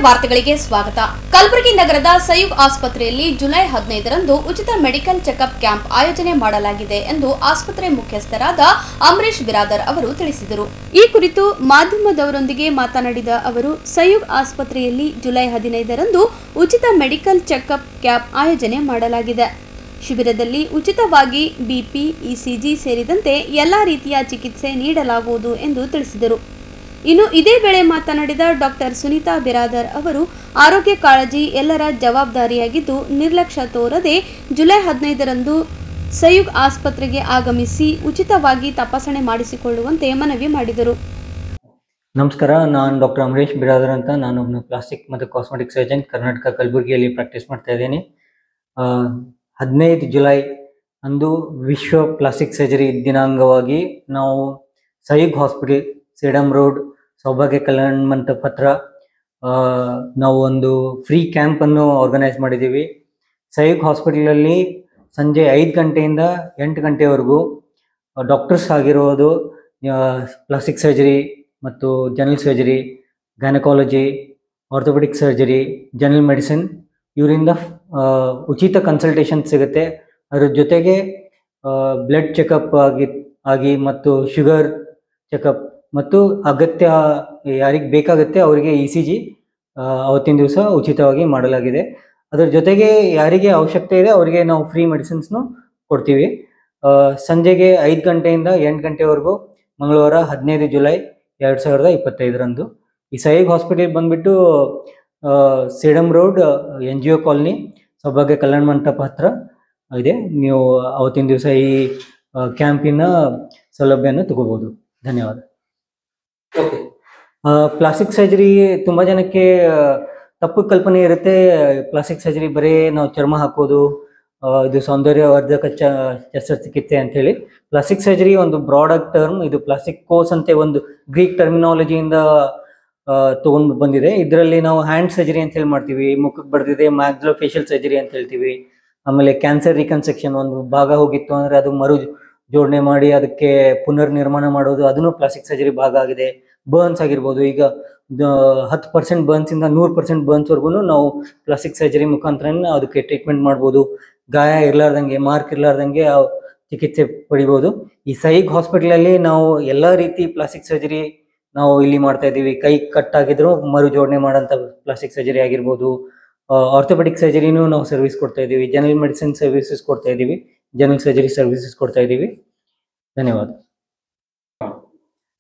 ವಾರ್ತೆಗಳಿಗೆ ಸ್ವಾಗತ. ಕಲಬುರಗಿ ನಗರದ ಸಯುಗ್ ಆಸ್ಪತ್ರೆಯಲ್ಲಿ ಜುಲೈ 15ರಂದು ಉಚಿತ ಮೆಡಿಕಲ್ ಚೆಕಪ್ ಕ್ಯಾಂಪ್ ಆಯೋಜನೆ ಮಾಡಲಾಗಿದೆ ಎಂದು ಆಸ್ಪತ್ರೆ ಮುಖ್ಯಸ್ಥರಾದ ಅಮರೇಶ್ ಬಿರಾದರ್ ಅವರು ತಿಳಿಸಿದರು. ಈ ಕುರಿತು ಮಾಧ್ಯಮದವರೊಂದಿಗೆ ಮಾತನಾಡಿದ ಅವರು, ಸಯುಗ್ ಆಸ್ಪತ್ರೆಯಲ್ಲಿ ಜುಲೈ 15ರಂದು ಉಚಿತ ಮೆಡಿಕಲ್ ಚೆಕಪ್ ಕ್ಯಾಂಪ್ ಆಯೋಜನೆ ಮಾಡಲಾಗಿದೆ. ಶಿಬಿರದಲ್ಲಿ ಉಚಿತವಾಗಿ ಬಿಪಿ, ಇಸಿಜಿ ಸೇರಿದಂತೆ ಎಲ್ಲಾ ರೀತಿಯ ಚಿಕಿತ್ಸೆ ನೀಡಲಾಗುವುದು ಎಂದು ತಿಳಿಸಿದರು. ಇನ್ನು ಇದೇ ವೇಳೆ ಮಾತನಾಡಿದ ಡಾಕ್ಟರ್ ಸುನೀತಾ ಬಿರಾದರ್ ಅವರು, ಆರೋಗ್ಯ ಕಾಳಜಿ ಎಲ್ಲರ ಜವಾಬ್ದಾರಿಯಾಗಿದ್ದು ನಿರ್ಲಕ್ಷ್ಯ ತೋರದೆ ಜುಲೈ 15ರಂದು ಸಯುಗ್ ಆಸ್ಪತ್ರೆಗೆ ಆಗಮಿಸಿ ಉಚಿತವಾಗಿ ತಪಾಸಣೆ ಮಾಡಿಸಿಕೊಳ್ಳುವಂತೆ ಮನವಿ ಮಾಡಿದರು. ನಮಸ್ಕಾರ, ನಾನು ಡಾಕ್ಟರ್ ಅಮರೇಶ್ ಬಿರಾದರ್ ಅಂತ. ನಾನು ಪ್ಲಾಸ್ಟಿಕ್ ಮತ್ತು ಕಾಸ್ಮೆಟಿಕ್ ಸರ್ಜನ್, ಕರ್ನಾಟಕ ಕಲಬುರಗಿಯಲ್ಲಿ ಪ್ರಾಕ್ಟೀಸ್ ಮಾಡ್ತಾ ಇದ್ದೀನಿ. 15 ಜುಲೈ ಅಂದು ವಿಶ್ವ ಪ್ಲಾಸ್ಟಿಕ್ ಸರ್ಜರಿ ದಿನಾಂಗವಾಗಿ ನಾವು ಸಯುಗ್ ಹಾಸ್ಪಿಟಲ್, ಸೇಡಂ ರೋಡ್, ಸೌಭಾಗ್ಯ ಕಲ್ಯಾಣ ಮಂಟಪ ಹತ್ರ ನಾವು ಒಂದು ಫ್ರೀ ಕ್ಯಾಂಪನ್ನು ಆರ್ಗನೈಸ್ ಮಾಡಿದ್ದೀವಿ. ಸಯುಗ್ ಹಾಸ್ಪಿಟಲಲ್ಲಿ ಸಂಜೆ 5 ಗಂಟೆಯಿಂದ 8 ಗಂಟೆವರೆಗೂ ಡಾಕ್ಟರ್ಸ್ ಆಗಿರೋದು ಪ್ಲಾಸ್ಟಿಕ್ ಸರ್ಜರಿ ಮತ್ತು general surgery, gynaecology, orthopaedic surgery, general medicine ಇವರಿಂದ ಉಚಿತ ಕನ್ಸಲ್ಟೇಷನ್ ಸಿಗುತ್ತೆ. ಅದರ ಜೊತೆಗೆ ಬ್ಲಡ್ ಚೆಕಪ್ ಆಗಿ ಮತ್ತು ಶುಗರ್ ಚೆಕಪ್ ಮತ್ತು ಅಗತ್ಯ ಯಾರಿಗೆ ಬೇಕಾಗುತ್ತೆ ಅವರಿಗೆ ಇಸಿಜಿ ಅವತ್ತಿನ ದಿವಸ ಉಚಿತವಾಗಿ ಮಾಡಲಾಗಿದೆ. ಅದರ ಜೊತೆಗೆ ಯಾರಿಗೆ ಅವಶ್ಯಕತೆ ಇದೆ ಅವರಿಗೆ ನಾವು ಫ್ರೀ ಮೆಡಿಸಿನ್ಸ್ನು ಕೊಡ್ತೀವಿ. ಸಂಜೆಗೆ 5 ಗಂಟೆಯಿಂದ 8 ಗಂಟೆವರೆಗೂ ಮಂಗಳವಾರ 15 ಜುಲೈ 2025ರಂದು ಈ ಸಯುಗ್ ಹಾಸ್ಪಿಟಲ್ ಬಂದ್ಬಿಟ್ಟು ಸೇಡಂ ರೋಡ್, NGO ಕಾಲನಿ, ಸೌಭಾಗ್ಯ ಕಲ್ಯಾಣ ಮಂಟಪ ಹತ್ರ ಇದೆ. ನೀವು ಅವತ್ತಿನ ದಿವಸ ಈ ಕ್ಯಾಂಪಿನ ಸೌಲಭ್ಯನ ತಗೋಬಹುದು. ಧನ್ಯವಾದ. ಪ್ಲಾಸ್ಟಿಕ್ ಸರ್ಜರಿ ತುಂಬ ಜನಕ್ಕೆ ತಪ್ಪು ಕಲ್ಪನೆ ಇರುತ್ತೆ. ಪ್ಲಾಸ್ಟಿಕ್ ಸರ್ಜರಿ ಬರೀ ನಾವು ಚರ್ಮ ಹಾಕೋದು, ಇದು ಸೌಂದರ್ಯವರ್ಧಕ ಶಸ್ತ್ರಚಿಕಿತ್ಸೆ ಅಂತೇಳಿ. ಪ್ಲಾಸ್ಟಿಕ್ ಸರ್ಜರಿ ಒಂದು ಬ್ರಾಡ್ ಟರ್ಮ್. ಇದು ಪ್ಲಾಸ್ಟಿಕ್ ಕೋರ್ಸ್ ಅಂತ ಒಂದು ಗ್ರೀಕ್ ಟರ್ಮಿನಾಲಜಿಯಿಂದ ತಗೊಂಡು ಬಂದಿದೆ. ಇದರಲ್ಲಿ ನಾವು ಹ್ಯಾಂಡ್ ಸರ್ಜರಿ ಅಂತ ಹೇಳಿ ಮಾಡ್ತೀವಿ, ಮುಖಕ್ಕೆ ಬಡ್ದಿದೆ ಮ್ಯಾಕ್ಸಿಲೋ ಫೇಶಿಯಲ್ ಸರ್ಜರಿ ಅಂತ ಹೇಳ್ತೀವಿ. ಆಮೇಲೆ ಕ್ಯಾನ್ಸರ್ ರಿಕನ್ಸ್ಟ್ರಕ್ಷನ್, ಒಂದು ಭಾಗ ಹೋಗಿತ್ತು ಅಂದರೆ ಅದು ಮರು ಜೋಡಣೆ ಮಾಡಿ ಅದಕ್ಕೆ ಪುನರ್ ನಿರ್ಮಾಣ ಮಾಡೋದು, ಅದನ್ನು ಪ್ಲಾಸ್ಟಿಕ್ ಸರ್ಜರಿ ಭಾಗ ಆಗಿದೆ. ಬರ್ನ್ಸ್ ಆಗಿರ್ಬೋದು, ಈಗ 10% ಬರ್ನ್ಸಿಂದ 100% ಬರ್ನ್ಸ್ವರೆಗೂ ನಾವು ಪ್ಲಾಸ್ಟಿಕ್ ಸರ್ಜರಿ ಮುಖಾಂತರ ಅದಕ್ಕೆ ಟ್ರೀಟ್ಮೆಂಟ್ ಮಾಡ್ಬೋದು. ಗಾಯ ಇರಲಾರ್ದಂಗೆ, ಮಾರ್ಕ್ ಇರಲಾರ್ದಂಗೆ ಚಿಕಿತ್ಸೆ ಪಡಿಬೋದು. ಈ ಸಯುಗ್ ಹಾಸ್ಪಿಟಲಲ್ಲಿ ನಾವು ಎಲ್ಲ ರೀತಿ ಪ್ಲಾಸ್ಟಿಕ್ ಸರ್ಜರಿ ನಾವು ಇಲ್ಲಿ ಮಾಡ್ತಾ ಇದ್ದೀವಿ. ಕೈ ಕಟ್ ಆಗಿದ್ರು ಮರು ಜೋಡಣೆ ಮಾಡೋಂಥ ಪ್ಲಾಸ್ಟಿಕ್ ಸರ್ಜರಿ ಆಗಿರ್ಬೋದು. ಆರ್ಥೋಪೆಡಿಕ್ ಸರ್ಜರಿನೂ ನಾವು ಸರ್ವಿಸ್ ಕೊಡ್ತಾ ಇದ್ದೀವಿ. ಜನರಲ್ ಮೆಡಿಸಿನ್ ಸರ್ವಿಸಸ್ ಕೊಡ್ತಾ ಇದ್ದೀವಿ. ಜನರಲ್ ಸರ್ಜರಿ ಸರ್ವಿಸಸ್ ಕೊಡ್ತಾ ಇದ್ದೀವಿ. ಧನ್ಯವಾದ.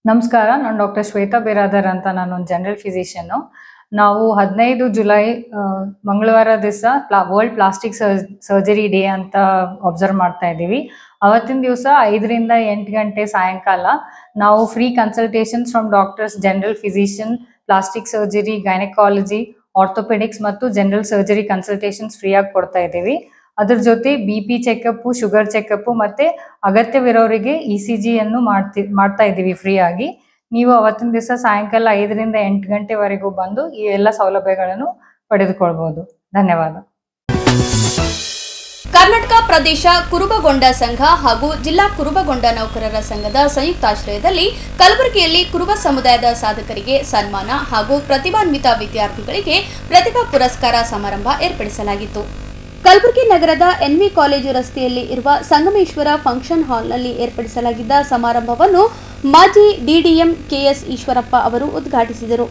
ನಮಸ್ಕಾರ, ನಾನು ಡಾಕ್ಟರ್ ಶ್ವೇತಾ ಬಿರಾದರ್ ಅಂತ. ನಾನು ಒಂದು ಜನರಲ್ ಫಿಸಿಷಿಯನ್ನು. ನಾವು 15 ಜುಲೈ ಮಂಗಳವಾರ ದಿವಸ ವರ್ಲ್ಡ್ ಪ್ಲಾಸ್ಟಿಕ್ ಸರ್ಜರಿ ಡೇ ಅಂತ ಅಬ್ಸರ್ವ್ ಮಾಡ್ತಾ ಇದ್ದೀವಿ. ಅವತ್ತಿನ ದಿವಸ 5ರಿಂದ 8 ಗಂಟೆ ಸಾಯಂಕಾಲ ನಾವು free consultations from doctors, general physician, plastic surgery, gynaecology, orthopaedics ಮತ್ತು ಜನರಲ್ ಸರ್ಜರಿ ಕನ್ಸಲ್ಟೇಷನ್ಸ್ ಫ್ರೀಯಾಗಿ ಕೊಡ್ತಾ ಇದ್ದೀವಿ. ಅದ್ರ ಜೊತೆ BP ಚೆಕಪ್, ಶುಗರ್ ಚೆಕಪ್ ಮತ್ತೆ ಅಗತ್ಯವಿರೋರಿಗೆ ECGಯನ್ನು ಮಾಡ್ತಾ ಇದ್ದೀವಿ ಫ್ರೀ ಆಗಿ. ನೀವು ಅವತ್ತಿನ ದಿವಸ ಸಾಯಂಕಾಲ 5ರಿಂದ 8 ಗಂಟೆವರೆಗೂ ಬಂದು ಈ ಎಲ್ಲ ಸೌಲಭ್ಯಗಳನ್ನು ಪಡೆದುಕೊಳ್ಬಹುದು. ಧನ್ಯವಾದ. ಕರ್ನಾಟಕ ಪ್ರದೇಶ ಕುರುಬಗೊಂಡ ಸಂಘ ಹಾಗೂ ಜಿಲ್ಲಾ ಕುರುಬಗೊಂಡ ನೌಕರರ ಸಂಘದ ಸಂಯುಕ್ತಾಶ್ರಯದಲ್ಲಿ ಕಲಬುರಗಿಯಲ್ಲಿ ಕುರುಬ ಸಮುದಾಯದ ಸಾಧಕರಿಗೆ ಸನ್ಮಾನ ಹಾಗೂ ಪ್ರತಿಭಾನ್ವಿತ ವಿದ್ಯಾರ್ಥಿಗಳಿಗೆ ಪ್ರತಿಭಾ ಪುರಸ್ಕಾರ ಸಮಾರಂಭ ಏರ್ಪಡಿಸಲಾಗಿತ್ತು. ಕಲಬುರಗಿ ನಗರದ NV ಕಾಲೇಜು ರಸ್ತೆಯಲ್ಲಿ ಇರುವ ಸಂಗಮೇಶ್ವರ ಫಂಕ್ಷನ್ ಹಾಲ್ನಲ್ಲಿ ಏರ್ಪಡಿಸಲಾಗಿದ್ದ ಸಮಾರಂಭವನ್ನು ಮಾಜಿ DDM KS ಈಶ್ವರಪ್ಪ ಅವರು ಉದ್ಘಾಟಿಸಿದರು.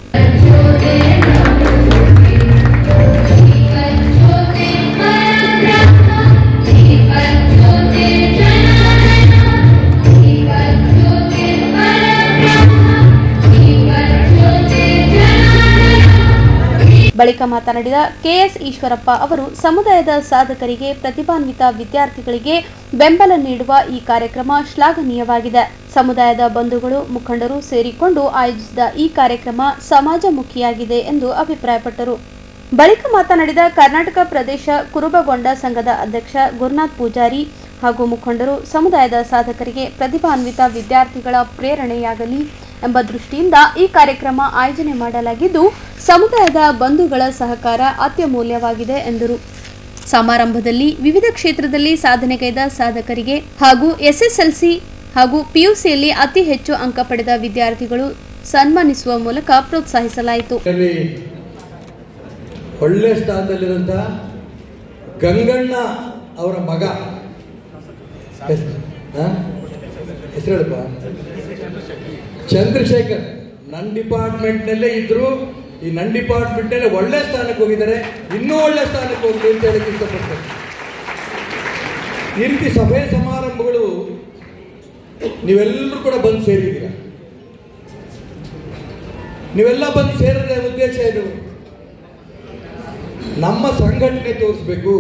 ಬಳಿಕ ಮಾತನಾಡಿದ KS ಈಶ್ವರಪ್ಪ ಅವರು, ಸಮುದಾಯದ ಸಾಧಕರಿಗೆ, ಪ್ರತಿಭಾನ್ವಿತ ವಿದ್ಯಾರ್ಥಿಗಳಿಗೆ ಬೆಂಬಲ ನೀಡುವ ಈ ಕಾರ್ಯಕ್ರಮ ಶ್ಲಾಘನೀಯವಾಗಿದೆ. ಸಮುದಾಯದ ಬಂಧುಗಳು, ಮುಖಂಡರು ಸೇರಿಕೊಂಡು ಆಯೋಜಿಸಿದ ಈ ಕಾರ್ಯಕ್ರಮ ಸಮಾಜಮುಖಿಯಾಗಿದೆ ಎಂದು ಅಭಿಪ್ರಾಯಪಟ್ಟರು. ಬಳಿಕ ಮಾತನಾಡಿದ ಕರ್ನಾಟಕ ಪ್ರದೇಶ ಕುರುಬಗೊಂಡ ಸಂಘದ ಅಧ್ಯಕ್ಷ ಗುರುನಾಥ್ ಪೂಜಾರಿ ಹಾಗೂ ಮುಖಂಡರು, ಸಮುದಾಯದ ಸಾಧಕರಿಗೆ, ಪ್ರತಿಭಾನ್ವಿತ ವಿದ್ಯಾರ್ಥಿಗಳ ಪ್ರೇರಣೆಯಾಗಲಿ ಎಂಬ ದೃಷ್ಟಿಯಿಂದ ಈ ಕಾರ್ಯಕ್ರಮ ಆಯೋಜನೆ ಮಾಡಲಾಗಿದ್ದು, ಸಮುದಾಯದ ಬಂಧುಗಳ ಸಹಕಾರ ಅತ್ಯಮೂಲ್ಯವಾಗಿದೆ ಎಂದರು. ಸಮಾರಂಭದಲ್ಲಿ ವಿವಿಧ ಕ್ಷೇತ್ರದಲ್ಲಿ ಸಾಧನೆಗೈದ ಸಾಧಕರಿಗೆ ಹಾಗೂ SSLC ಹಾಗೂ PUCಯಲ್ಲಿ ಅತಿ ಹೆಚ್ಚು ಅಂಕ ಪಡೆದ ವಿದ್ಯಾರ್ಥಿಗಳು ಸನ್ಮಾನಿಸುವ ಮೂಲಕ ಪ್ರೋತ್ಸಾಹಿಸಲಾಯಿತು. ಒಳ್ಳೆ ಸ್ಥಾನದಲ್ಲಿರೋಂಥ ಗಂಗಣ್ಣ ಅವರ ಮಗ ಹೆಸರು ಹೇಳಪ್ಪ, ಚಂದ್ರಶೇಖರ್. ನನ್ನ ಡಿಪಾರ್ಟ್ಮೆಂಟ್ನಲ್ಲೇ ಇದ್ರು, ಈ ನನ್ನ ಡಿಪಾರ್ಟ್ಮೆಂಟ್ನಲ್ಲೇ ಒಳ್ಳೆ ಸ್ಥಾನಕ್ಕೆ ಹೋಗಿದ್ದಾರೆ, ಇನ್ನೂ ಒಳ್ಳೆ ಸ್ಥಾನಕ್ಕೆ ಹೋಗ್ಲಿ ಅಂತ ಹೇಳಕ್ಕೆ ಇಷ್ಟಪಡ್ತಾರೆ. ಈ ರೀತಿ ಸಭೆ ಸಮಾರಂಭಗಳು ನೀವೆಲ್ಲರೂ ಕೂಡ ಬಂದು ಸೇರಿದ್ದೀರ. ನೀವೆಲ್ಲ ಬಂದು ಸೇರಿದ ಉದ್ದೇಶ ಏನು? ನಮ್ಮ ಸಂಘಟನೆ ತೋರಿಸ್ಬೇಕು,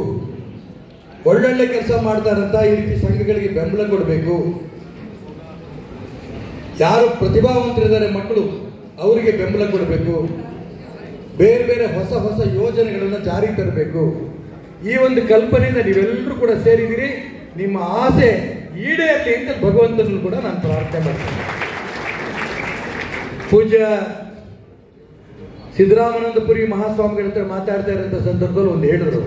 ಒಳ್ಳೊಳ್ಳೆ ಕೆಲಸ ಮಾಡ್ತಾರಂತ ಈ ರೀತಿ ಸಂಘಗಳಿಗೆ ಬೆಂಬಲ ಕೊಡಬೇಕು. ಯಾರು ಪ್ರತಿಭಾವಂತರಿದ್ದಾರೆ ಮಕ್ಕಳು, ಅವರಿಗೆ ಬೆಂಬಲ ಕೊಡಬೇಕು. ಬೇರೆ ಬೇರೆ ಹೊಸ ಹೊಸ ಯೋಜನೆಗಳನ್ನು ಜಾರಿಗೆ ತರಬೇಕು. ಈ ಒಂದು ಕಲ್ಪನೆಯಿಂದ ನೀವೆಲ್ಲರೂ ಕೂಡ ಸೇರಿದ್ದೀರಿ. ನಿಮ್ಮ ಆಸೆ ಈಡೇರಲಿ ಅಂತ ಭಗವಂತನನ್ನು ಕೂಡ ನಾನು ಪ್ರಾರ್ಥನೆ ಮಾಡ್ತೀನಿ. ಪೂಜ್ಯ ಸಿದ್ದರಾಮಾನಂದಪುರಿ ಮಹಾಸ್ವಾಮಿಗಳ ಹತ್ರ ಮಾತಾಡ್ತಾ ಇರೋಂಥ ಸಂದರ್ಭದಲ್ಲಿ ಒಂದು ಹೇಳಿದ್ರು,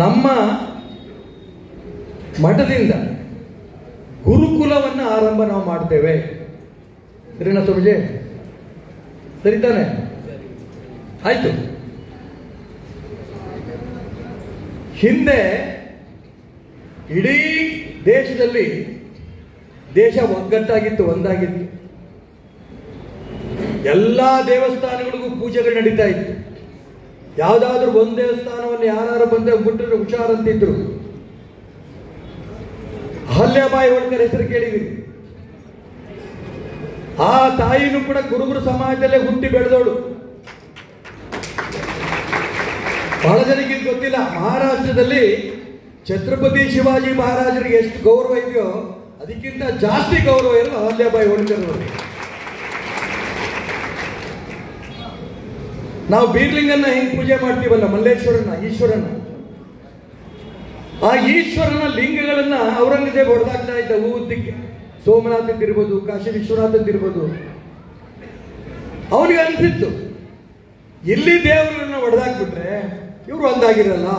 ನಮ್ಮ ಮಠದಿಂದ ಗುರುಕುಲವನ್ನು ಆರಂಭ ನಾವು ಮಾಡ್ತೇವೆ. ಸರಿನಾ ಸ್ವಾಮೀಜಿ? ಸರಿತಾನೆ? ಆಯ್ತು. ಹಿಂದೆ ಇಡೀ ದೇಶದಲ್ಲಿ ದೇಶ ಒಗ್ಗಟ್ಟಾಗಿತ್ತು, ಒಂದಾಗಿತ್ತು. ಎಲ್ಲ ದೇವಸ್ಥಾನಗಳಿಗೂ ಪೂಜೆಗಳು ನಡೀತಾ ಇತ್ತು. ಯಾವುದಾದ್ರೂ ಒಂದು ದೇವಸ್ಥಾನವನ್ನು ಯಾರು ಬಂದು ಬಿಟ್ಟರೆ ಹುಷಾರಂತಿದ್ರು. ಅಹಲ್ಯಾಬಾಯಿ ಹೋಳ್ಕರ್ ಹೆಸರು ಕೇಳಿದ್ರಿ. ಆ ತಾಯಿನೂ ಕೂಡ ಕುರುಬರು ಸಮಾಜದಲ್ಲೇ ಹುಟ್ಟಿ ಬೆಳೆದೋಳು. ಬಹಳ ಜನಕ್ಕೆ ಗೊತ್ತಿಲ್ಲ, ಮಹಾರಾಷ್ಟ್ರದಲ್ಲಿ ಛತ್ರಪತಿ ಶಿವಾಜಿ ಮಹಾರಾಜರಿಗೆ ಎಷ್ಟು ಗೌರವ ಇದೆಯೋ ಅದಕ್ಕಿಂತ ಜಾಸ್ತಿ ಗೌರವ ಇರೋ ಅಹಲ್ಯಾಬಾಯಿ ಹೋಳ್ಕರ್ ಅವರು. ನಾವು ಬೀರ್ಲಿಂಗನ್ನ ಹೆಂಗ್ ಪೂಜೆ ಮಾಡ್ತೀವಲ್ಲ, ಮಲ್ಲೇಶ್ವರನ, ಈಶ್ವರನ, ಆ ಈಶ್ವರನ ಲಿಂಗಗಳನ್ನ ಔರಂಗಜೇಬ್ ಹೊಡೆದಾಗ್ತಾ ಇದ್ದ ಉದ್ದಕ್ಕೆ. ಸೋಮನಾಥ್ ಇರ್ಬೋದು, ಕಾಶಿ ವಿಶ್ವನಾಥ್ ಇರ್ಬೋದು. ಅವನಿಗೆ ಅನಿಸಿತ್ತು, ಇಲ್ಲಿ ದೇವರನ್ನ ಹೊಡೆದಾಕ್ಬಿಟ್ರೆ ಇವರು ಒಂದಾಗಿರಲ್ಲ.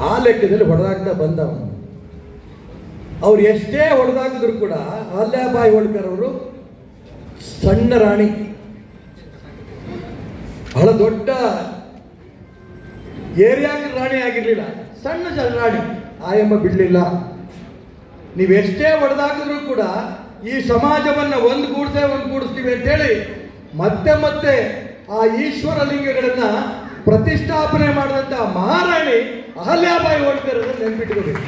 ಆ ಲೆಕ್ಕದಲ್ಲಿ ಹೊಡೆದಾಗ್ತಾ ಬಂದವನು. ಅವ್ರು ಎಷ್ಟೇ ಹೊಡೆದಾಕಿದ್ರು ಕೂಡ ಅಹಲ್ಯಾಬಾಯಿ ಹೋಳ್ಕರ್ ಅವರು ಸಣ್ಣ ರಾಣಿ, ಬಹಳ ದೊಡ್ಡ ಏರಿಯಾಗ ರಾಣಿ ಆಗಿರ್ಲಿಲ್ಲ, ಸಣ್ಣ ರಾಣಿ. ಆಯಮ್ಮ ಬಿಡ್ಲಿಲ್ಲ. ನೀವೆಷ್ಟೇ ಹೊಡೆದಾಕಿದ್ರು ಕೂಡ ಈ ಸಮಾಜವನ್ನ ಒಂದುಗೂಡಿಸ್ತೀವಿ ಅಂತೇಳಿ ಮತ್ತೆ ಮತ್ತೆ ಆ ಈಶ್ವರ ಲಿಂಗಗಳನ್ನ ಪ್ರತಿಷ್ಠಾಪನೆ ಮಾಡಿದಂತ ಮಹಾರಾಣಿ ಅಹಲ್ಯಾಬಾಯಿ ಹೋಳ್ಕರ್ ನೆನ್ಪಿಟ್ಕೋಬೇಕು.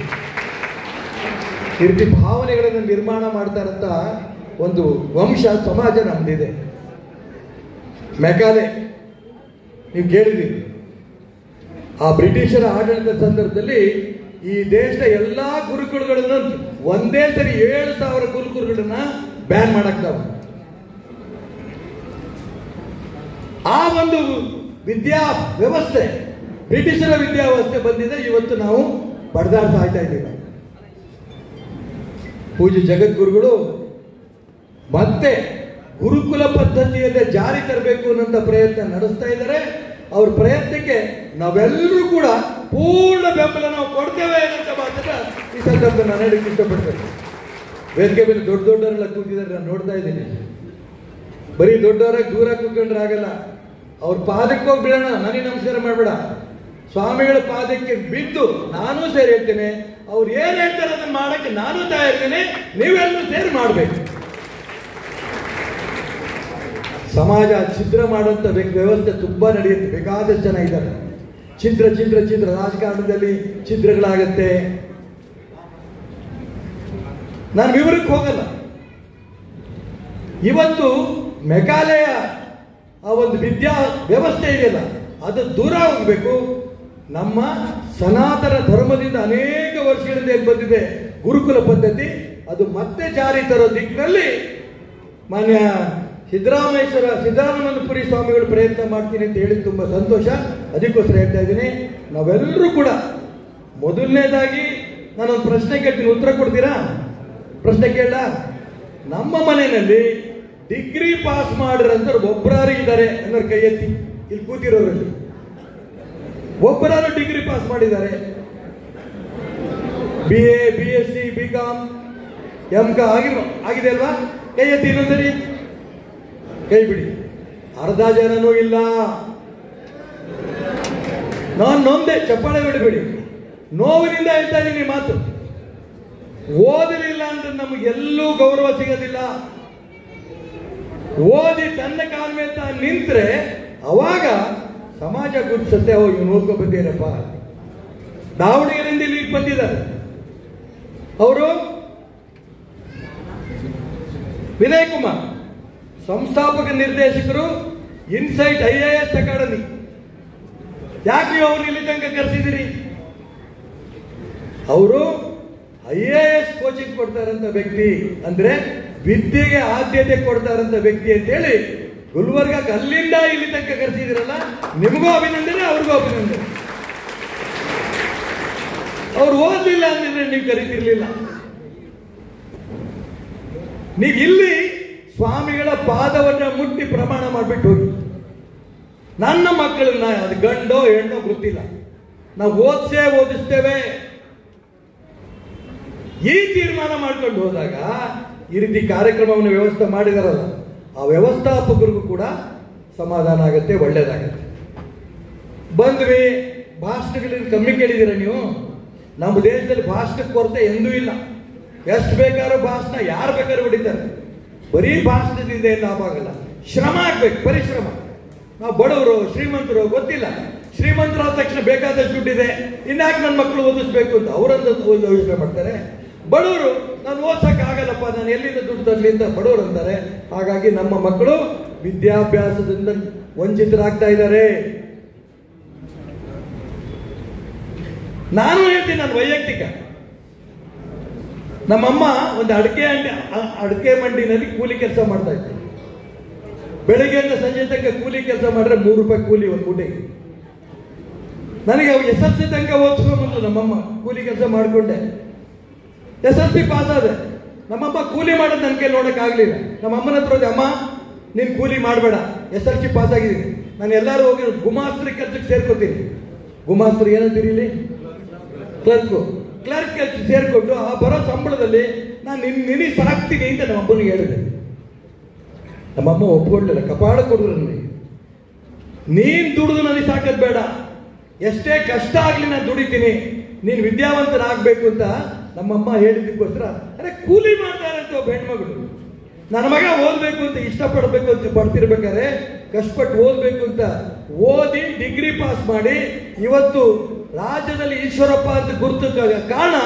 ಈ ರೀತಿ ಭಾವನೆಗಳನ್ನು ನಿರ್ಮಾಣ ಮಾಡ್ತಾರಂತ ಒಂದು ವಂಶ ಸಮಾಜ ನಮ್ದಿದೆ. ಮೆಕಾಲೆ ನೀವು ಕೇಳಿದ್ದೀರಿ, ಆ ಬ್ರಿಟಿಷರ ಆಡಳಿತ ಸಂದರ್ಭದಲ್ಲಿ ಈ ದೇಶದ ಎಲ್ಲಾ ಗುರುಕುಲಗಳನ್ನು ಒಂದೇ ಸರಿ 7,000 ಗುರುಕುಲಗಳನ್ನ ಬ್ಯಾನ್ ಮಾಡಕ್ತಾವ. ಆ ಒಂದು ವಿದ್ಯಾ ವ್ಯವಸ್ಥೆ, ಬ್ರಿಟಿಷರ ವಿದ್ಯಾ ವ್ಯವಸ್ಥೆ ಬಂದಿದೆ. ಇವತ್ತು ನಾವು ಬಡದಾಡ್ತಾ ಇದ್ದೀವಿ. ಪೂಜ್ಯ ಜಗದ್ಗುರುಗಳು ಮತ್ತೆ ಗುರುಕುಲ ಪದ್ಧತಿಯಲ್ಲೇ ಜಾರಿ ತರಬೇಕು ಅನ್ನೋ ಪ್ರಯತ್ನ ನಡೆಸ್ತಾ ಇದ್ದಾರೆ. ಅವ್ರ ಪ್ರಯತ್ನಕ್ಕೆ ನಾವೆಲ್ಲರೂ ಕೂಡ ಪೂರ್ಣ ಬೆಂಬಲ ನಾವು ಕೊಡ್ತೇವೆ ಅನ್ನೋ ಮಾತನ್ನ ಈ ಸಂದರ್ಭದಲ್ಲಿ ನಾನು ಹೇಳಕ್ಕೆ ಇಷ್ಟಪಡ್ತೇನೆ. ವೇದಿಕೆ ಮೇಲೆ ದೊಡ್ಡ ದೊಡ್ಡವರೆಲ್ಲ ಕೂತಿದ್ದಾರೆ, ನಾನು ನೋಡ್ತಾ ಇದ್ದೀನಿ. ಬರೀ ದೊಡ್ಡವರಾಗಿ ದೂರ ಕೂತ್ಕೊಂಡ್ರೆ ಆಗಲ್ಲ. ಅವ್ರ ಪಾದಕ್ಕೆ ಹೋಗಿ ಬಿಡೋಣ, ನನಗೆ ನಮಸ್ಕಾರ ಮಾಡಬೇಡ. ಸ್ವಾಮಿಗಳ ಪಾದಕ್ಕೆ ಬಿದ್ದು ನಾನು ಸೇರಿ ಹೇಳ್ತೇನೆ. ಅವ್ರು ಏನ್ ಹೇಳ್ತಾರೆ ಅದನ್ನ ಮಾಡಕ್ಕೆ ನಾನು ತಯಾರಿದ್ದೇನೆ. ನೀವೆಲ್ಲರೂ ಸೇರಿ ಮಾಡಬೇಕು. ಸಮಾಜ ಛಿದ್ರ ಮಾಡುವಂತ ವ್ಯವಸ್ಥೆ ತುಂಬಾ ನಡೆಯುತ್ತೆ. ಬೇಕಾದಷ್ಟು ಜನ ಇದ್ದಾರೆ. ಛಿದ್ರ ರಾಜಕಾರಣದಲ್ಲಿ ಛಿದ್ರಗಳಾಗತ್ತೆ. ನಾನು ವಿವರಕ್ಕೆ ಹೋಗಲ್ಲ. ಇವತ್ತು ಮೆಕಾಲೆಯ ಆ ಒಂದು ವಿದ್ಯಾ ವ್ಯವಸ್ಥೆ ಇದೆಯಲ್ಲ, ಅದು ದೂರ ಹೋಗಬೇಕು. ನಮ್ಮ ಸನಾತನ ಧರ್ಮದಿಂದ ಅನೇಕ ವರ್ಷಗಳಿಂದ ಏನು ಬಂದಿದೆ ಗುರುಕುಲ ಪದ್ಧತಿ, ಅದು ಮತ್ತೆ ಜಾರಿ ತರೋ ದಿಕ್ಕಿನಲ್ಲಿ ಮಾನ್ಯ ಸಿದ್ದರಾಮಾನಂದಪುರಿ ಸ್ವಾಮಿಗಳು ಪ್ರಯತ್ನ ಮಾಡ್ತೀನಿ ಅಂತ ಹೇಳಿ ತುಂಬಾ ಸಂತೋಷ. ಅದಕ್ಕೋಸ್ಕರ ಹೇಳ್ತಾ ಇದ್ದೀನಿ, ನಾವೆಲ್ಲರೂ ಕೂಡ ಮೊದಲನೇದಾಗಿ ನಾನೊಂದು ಪ್ರಶ್ನೆ ಕೇಳ್ತೀನಿ, ಉತ್ತರ ಕೊಡ್ತೀರಾ? ಪ್ರಶ್ನೆ ಕೇಳ. ನಮ್ಮ ಮನೆಯಲ್ಲಿ ಡಿಗ್ರಿ ಪಾಸ್ ಮಾಡಿರೋಂಥವ್ರು ಒಬ್ಬರಾರು ಇದ್ದಾರೆ ಅನ್ನೋರು ಕೈ ಎತ್ತಿ. ಇಲ್ಲಿ ಕೂತಿರೋರಲ್ಲಿ ಒಬ್ಬರಾರು ಡಿಗ್ರಿ ಪಾಸ್ ಮಾಡಿದ್ದಾರೆ. BA, BSc, BCom, MCom ಆಗಿದೆ ಅಲ್ವಾ? ಕೈ ಎತ್ತಿ ಇನ್ನೊಂದ್ಸರಿ. ಕೈ ಬಿಡಿ. ಅರ್ಧ ಜನನೂ ಇಲ್ಲ. ನಾನು ನೊಂದೆ, ಚಪ್ಪಾಳೆ ಬಿಡಬೇಡಿ. ನೋವಿನಿಂದ ಹೇಳ್ತಾ ಇದ್ದೀನಿ ಮಾತು. ಓದಲಿಲ್ಲ ಅಂದ್ರೆ ನಮಗೆಲ್ಲೂ ಗೌರವ ಸಿಗೋದಿಲ್ಲ. ಓದಿ ತನ್ನ ಕಾಲ ಮೇಲೆ ತಾನು ನಿಂತ್ರೆ ಅವಾಗ ಸಮಾಜ ಗುರುತಿಸುತ್ತೆ. ಇವ್ನು ಓದ್ಕೊ ಬಂದಿರಪ್ಪ. ದಾವಣಗೆರೆಯಿಂದ ಇಲ್ಲಿ ಬಂದಿದ್ದಾರೆ ಅವರು. ವಿನಯ್ ಕುಮಾರ್ ಸಂಸ್ಥಾಪಕ ನಿರ್ದೇಶಕರು, ಇನ್ಸೈಟ್ IAS ಅಕಾಡೆಮಿ. ಯಾಕೆ ನೀವು ಅವ್ರು ಇಲ್ಲಿ ತನಕ ಕರೆಸಿದಿರಿ? ಅವರು IAS ಕೋಚಿಂಗ್ ಕೊಡ್ತಾರಂತ ವ್ಯಕ್ತಿ, ಅಂದ್ರೆ ವಿದ್ಯೆಗೆ ಆದ್ಯತೆ ಕೊಡ್ತಾರಂತ ವ್ಯಕ್ತಿ ಅಂತೇಳಿ ಗುಲ್ಬರ್ಗಕ್ಕೆ ಅಲ್ಲಿಂದ ಇಲ್ಲಿ ತನಕ ಕರೆಸಿದಿರಲ್ಲ, ನಿಮಗೂ ಅಭಿನಂದನೆ, ಅವ್ರಿಗೂ ಅಭಿನಂದನೆ. ಅವ್ರು ಓದಲಿಲ್ಲ ಅಂದ್ರೆ ನೀವು ಕರೀತಿರ್ಲಿಲ್ಲ. ನೀವು ಇಲ್ಲಿ ಸ್ವಾಮಿಗಳ ಪಾದವನ್ನ ಮುಟ್ಟಿ ಪ್ರಮಾಣ ಮಾಡಿಬಿಟ್ಟು ಹೋಗಿ, ನನ್ನ ಮಕ್ಕಳನ್ನ, ಅದು ಗಂಡೋ ಹೆಣ್ಣೋ ಗೊತ್ತಿಲ್ಲ, ನಾವು ಓದಿಸ್ತೇವೆ. ಈ ತೀರ್ಮಾನ ಮಾಡ್ಕೊಂಡು ಹೋದಾಗ ಈ ರೀತಿ ಕಾರ್ಯಕ್ರಮವನ್ನು ವ್ಯವಸ್ಥೆ ಮಾಡಿದಾರಲ್ಲ, ಆ ವ್ಯವಸ್ಥಾಪಕರಿಗೂ ಕೂಡ ಸಮಾಧಾನ ಆಗುತ್ತೆ, ಒಳ್ಳೇದಾಗತ್ತೆ. ಬಂದ್ವಿ, ಭಾಷಣಗಳಿಂದ ಕಮ್ಮಿ ಕೇಳಿದ್ದೀರ ನೀವು? ನಮ್ಮ ದೇಶದಲ್ಲಿ ಭಾಷಣಕ್ಕೆ ಕೊರತೆ ಎಂದೂ ಇಲ್ಲ. ಎಷ್ಟು ಬೇಕಾದ್ರೂ ಭಾಷಣ ಯಾರು ಬೇಕಾದ್ರೂ ಹೊಡಿತಾರೆ. ಬರೀ ಭಾಷಣದಿಂದ ಏನು ಲಾಭ ಆಗಲ್ಲ. ಶ್ರಮ ಆಗ್ಬೇಕು, ಪರಿಶ್ರಮ. ನಾವು ಬಡವರು ಶ್ರೀಮಂತರು ಗೊತ್ತಿಲ್ಲ. ಶ್ರೀಮಂತರಾದ ತಕ್ಷಣ ಬೇಕಾದಷ್ಟು ದುಡ್ಡಿದೆ, ಇನ್ಯಾಕೆ ನನ್ನ ಮಕ್ಕಳು ಓದಿಸ್ಬೇಕು ಅಂತ ಅವರಂತ ಯೋಚನೆ ಮಾಡ್ತಾರೆ. ಬಡವರು ನಾನು ಓದ್ಸಕ್ ಆಗಲ್ಲಪ್ಪ, ನಾನು ಎಲ್ಲಿಂದ ದುಡ್ಡು ತರಲಿ ಅಂತ ಬಡವರು ಅಂತಾರೆ. ಹಾಗಾಗಿ ನಮ್ಮ ಮಕ್ಕಳು ವಿದ್ಯಾಭ್ಯಾಸದಿಂದ ವಂಚಿತರಾಗ್ತಾ ಇದ್ದಾರೆ. ನಾನು ಹೇಳ್ತೀನಿ, ನನ್ನ ವೈಯಕ್ತಿಕ, ನಮ್ಮಮ್ಮ ಒಂದು ಅಡಿಕೆ ಮಂಡಿನಲ್ಲಿ ಕೂಲಿ ಕೆಲಸ ಮಾಡ್ತಾ ಇದ್ದೆ. ಬೆಳಗ್ಗೆಯಿಂದ ಸಂಜೆ ತನಕ ಕೂಲಿ ಕೆಲಸ ಮಾಡಿದ್ರೆ 3 ರೂಪಾಯಿ ಕೂಲಿ ಒಂದು ಊಟಕ್ಕೆ. ನನಗೆ SSLC ತನಕ ಓದಿಸ್ಕೊಂಡ್ಬಂತು ನಮ್ಮಮ್ಮ, ಕೂಲಿ ಕೆಲಸ ಮಾಡಿಕೊಂಡೆ. SSLC ಪಾಸ್ ಆದೆ. ನಮ್ಮಮ್ಮ ಕೂಲಿ ಮಾಡೋದು ನನ್ನ ಕೈಲಿ ನೋಡಕ್ ಆಗ್ಲಿಲ್ಲ. ನಮ್ಮಮ್ಮನ ಹತ್ರ ಹೋದೆ, ಅಮ್ಮ ನೀನು ಕೂಲಿ ಮಾಡಬೇಡ, SSLC ಪಾಸ್ ಆಗಿದ್ದೀನಿ, ನಾನು ಎಲ್ಲರೂ ಹೋಗಿ ಗುಮಾಸ್ತ್ರಿ ಕೆಲಸಕ್ಕೆ ಸೇರ್ಕೋತೀನಿ. ಗುಮಾಸ್ತ್ರಿ ಏನಂತೀರಿ ಇಲ್ಲಿ? ಕ್ಲರ್ಕ್ ಕೆಲಸ ಸೇರ್ಕೊಂಡು ಆ ಬರೋ ಸಂಬಳದಲ್ಲಿ ನಾನು ನಿನಗೆ ಸಾಕ್ತೀನಿ ಅಂತ ನಮ್ಮ ಅಪ್ಪನಿಗೆ ಹೇಳಿದೆ. ನಮ್ಮಮ್ಮ ಒಪ್ಕೊಳ್ಳಿಲ್ಲ, ಕಪಾಳ ಕೊಡಿದ್ರು ನನಗೆ. ನೀನ್ ದುಡಿದು ನನಗೆ ಸಾಕೋದು ಬೇಡ, ಎಷ್ಟೇ ಕಷ್ಟ ಆಗ್ಲಿ ನಾನು ದುಡಿತೀನಿ, ನೀನು ವಿದ್ಯಾವಂತರಾಗಬೇಕು ಅಂತ ನಮ್ಮಮ್ಮ ಹೇಳಿದ್ದಕ್ಕೋಸ್ಕರ ಅರೆ ಕೂಲಿ ಮಾಡ್ತಾರಂತ ಒಬ್ಬ ಹೆಣ್ಮಗಳು. ನನ್ನ ಮಗ ಓದ್ಬೇಕು ಅಂತ ಇಷ್ಟಪಡ್ಬೇಕು ಅಂತ ಪಡ್ತಿರ್ಬೇಕಾದ್ರೆ ಕಷ್ಟಪಟ್ಟು ಓದ್ಬೇಕು ಅಂತ ಓದಿ ಡಿಗ್ರಿ ಪಾಸ್ ಮಾಡಿ ಇವತ್ತು ರಾಜ್ಯದಲ್ಲಿ ಈಶ್ವರಪ್ಪ ಅಂತ ಗುರುತು ಕಾರಣ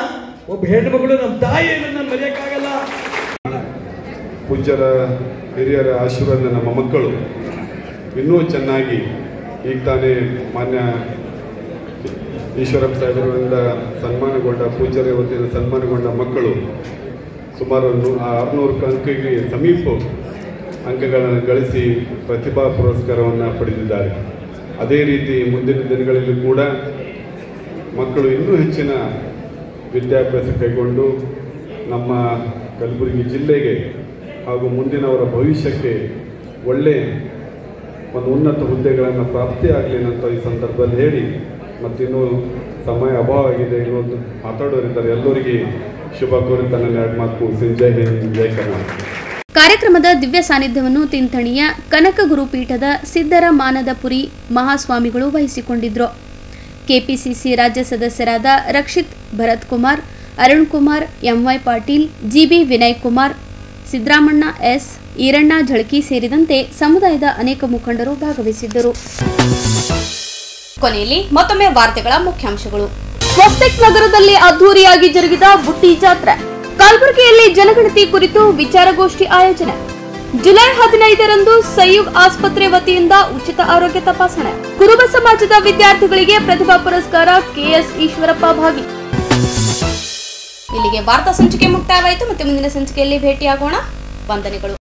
ಒಬ್ಬ ಹೆಣ್ಮಗಳು, ನಮ್ಮ ತಾಯಿಯನ್ನು ನಾನು ಮರೆಯಕ್ಕಾಗಲ್ಲ. ಪೂಜ್ಯರ ಹಿರಿಯರ ಆಶೀರ್ವಾದ ನಮ್ಮ ಮಕ್ಕಳು ಇನ್ನೂ ಚೆನ್ನಾಗಿ, ಈಗ ತಾನೇ ಮಾನ್ಯ ಈಶ್ವರಪ್ಪ ಸಾಹೇಬರಿಂದ ಸನ್ಮಾನಗೊಂಡ, ಪೂಜ್ಯರ ವತಿಯಿಂದ ಸನ್ಮಾನಗೊಂಡ ಮಕ್ಕಳು ಸುಮಾರು 600 ಅಂಕಕ್ಕೆ ಸಮೀಪ ಅಂಕಗಳನ್ನು ಗಳಿಸಿ ಪ್ರತಿಭಾ ಪುರಸ್ಕಾರವನ್ನು ಪಡೆದಿದ್ದಾರೆ. ಅದೇ ರೀತಿ ಮುಂದಿನ ದಿನಗಳಲ್ಲಿ ಕೂಡ ಮಕ್ಕಳು ಇನ್ನೂ ಹೆಚ್ಚಿನ ವಿದ್ಯಾಭ್ಯಾಸ ಕೈಗೊಂಡು ನಮ್ಮ ಕಲಬುರಗಿ ಜಿಲ್ಲೆಗೆ ಹಾಗೂ ಮುಂದಿನವರ ಭವಿಷ್ಯಕ್ಕೆ ಒಳ್ಳೆ ಒಂದು ಉನ್ನತ ಹುದ್ದೆಗಳನ್ನು ಪ್ರಾಪ್ತಿಯಾಗಲಿ ಅಂತ ಈ ಸಂದರ್ಭದಲ್ಲಿ ಹೇಳಿ, ಮತ್ತಿನ್ನೂ ಸಮಯ ಅಭಾವ ಆಗಿದೆ, ಇನ್ನೊಂದು ಮಾತಾಡೋರಿದ್ದಾರೆ, ಎಲ್ಲರಿಗೆ ಶುಭ ಕೋರಿತ ನನ್ನ 2 ಮಾತು ಮುಗಿಸಿ. ಜೈ ಹಿಂದ್, ಜೈ ಕರ್ನಾಟಕ. ಕಾರ್ಯಕ್ರಮದ ದಿವ್ಯ ಸಾನ್ನಿಧ್ಯವನ್ನು ತಿಂಥಣಿಯ ಕನಕ ಗುರುಪೀಠದ ಸಿದ್ದರ ಮಾನದಪುರಿ ಮಹಾಸ್ವಾಮಿಗಳು ವಹಿಸಿಕೊಂಡಿದ್ರು. ಕೆಪಿಸಿಸಿ ರಾಜ್ಯ ಸದಸ್ಯರಾದ Rakshit Bharat Kumar, Arun Kumar, MY Patil, GB Vinay Kumar, Siddaramanna S, Iranna ಝಳಕಿ ಸೇರಿದಂತೆ ಸಮುದಾಯದ ಅನೇಕ ಮುಖಂಡರು ಭಾಗವಹಿಸಿದ್ದರು. ಕೊನೆಯಲ್ಲಿ ಮತ್ತೊಮ್ಮೆ ವಾರ್ತೆಗಳ ಮುಖ್ಯಾಂಶಗಳು. ಸ್ವಸ್ತಿಕ್ ನಗರದಲ್ಲಿ ಅದ್ದೂರಿಯಾಗಿ ಜರುಗಿದ ಬುಟ್ಟಿ ಜಾತ್ರೆ. ಕಲಬುರಗಿಯಲ್ಲಿ ಜನಗಣತಿ ಕುರಿತು ವಿಚಾರಗೋಷ್ಠಿ ಆಯೋಜನೆ. ಜುಲೈ 15ರಂದು ಸಯುಗ್ ಆಸ್ಪತ್ರೆ ವತಿಯಿಂದ ಉಚಿತ ಆರೋಗ್ಯ ತಪಾಸಣೆ. ಕುರುಬ ಸಮಾಜದ ವಿದ್ಯಾರ್ಥಿಗಳಿಗೆ ಪ್ರತಿಭಾ ಪುರಸ್ಕಾರ. KS ಈಶ್ವರಪ್ಪ ಭಾಗಿ. ಇಲ್ಲಿಗೆ ವಾರ್ತಾ ಸಂಚಿಕೆ ಮುಕ್ತಾಯವಾಯಿತು. ಮತ್ತೆ ಮುಂದಿನ ಸಂಚಿಕೆಯಲ್ಲಿ ಭೇಟಿಯಾಗೋಣ. ವಂದನೆಗಳು.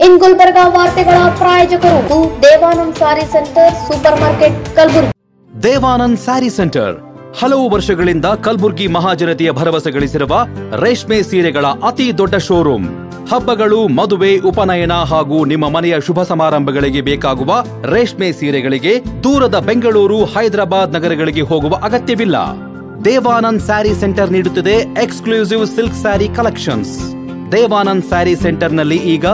ಇನ್ ಗುಲ್ಬರ್ಗಾ ವಾರ್ತೆಗಳ ಪ್ರಾಯೋಜಕರು Devanand sari centre, super market, Kalaburagi. Devanand sari centre ಹಲವು ವರ್ಷಗಳಿಂದ ಕಲಬುರ್ಗಿ ಮಹಾಜನತೆಯ ಭರವಸೆ ಗಳಿಸಿರುವ ರೇಷ್ಮೆ ಸೀರೆಗಳ ಅತಿ ದೊಡ್ಡ ಶೋರೂಮ್. ಹಬ್ಬಗಳು, ಮದುವೆ, ಉಪನಯನ ಹಾಗೂ ನಿಮ್ಮ ಮನೆಯ ಶುಭ ಸಮಾರಂಭಗಳಿಗೆ ಬೇಕಾಗುವ ರೇಷ್ಮೆ ಸೀರೆಗಳಿಗೆ ದೂರದ ಬೆಂಗಳೂರು, ಹೈದರಾಬಾದ್ ನಗರಗಳಿಗೆ ಹೋಗುವ ಅಗತ್ಯವಿಲ್ಲ. ದೇವಾನಂದ್ ಸ್ಯಾರಿ ಸೆಂಟರ್ ನೀಡುತ್ತಿದೆ exclusive silk sari collections. Devanand sari ಸೆಂಟರ್ನಲ್ಲಿ ಈಗ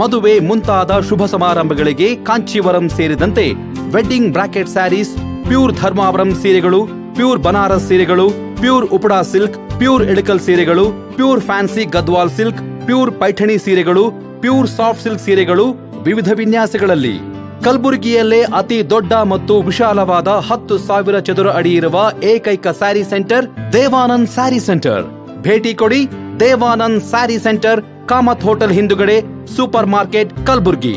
ಮದುವೆ ಮುಂತಾದ ಶುಭ ಸಮಾರಂಭಗಳಿಗೆ ಕಾಂಚೀವರಂ ಸೇರಿದಂತೆ wedding brocade saris, pure Dharmavaram ಸೀರೆಗಳು, ಪ್ಯೂರ್ ಬನಾರಸ್ ಸೀರೆಗಳು, pure Uppada silk, pure Ilkal ಸೀರೆಗಳು, pure fancy Gadwal silk, pure Paithani ಸೀರೆಗಳು, ಪ್ಯೂರ್ ಸಾಫ್ಟ್ ಸಿಲ್ಕ್ ಸೀರೆಗಳು ವಿವಿಧ ವಿನ್ಯಾಸಗಳಲ್ಲಿ. ಕಲಬುರಗಿಯಲ್ಲೇ ಅತಿ ದೊಡ್ಡ ಮತ್ತು ವಿಶಾಲವಾದ 10,000 ಚದುರ ಅಡಿ ಇರುವ ಏಕೈಕ ಸ್ಯಾರಿ ಸೆಂಟರ್ ದೇವಾನಂದ್ ಸ್ಯಾರಿ ಸೆಂಟರ್. ಭೇಟಿ ಕೊಡಿ ದೇವಾನಂದ್ ಸ್ಯಾರಿ ಸೆಂಟರ್, ಕಾಮತ್ ಹೋಟೆಲ್ ಹಿಂದುಗಡೆ, ಸೂಪರ್ ಮಾರ್ಕೆಟ್, ಕಲಬುರಗಿ.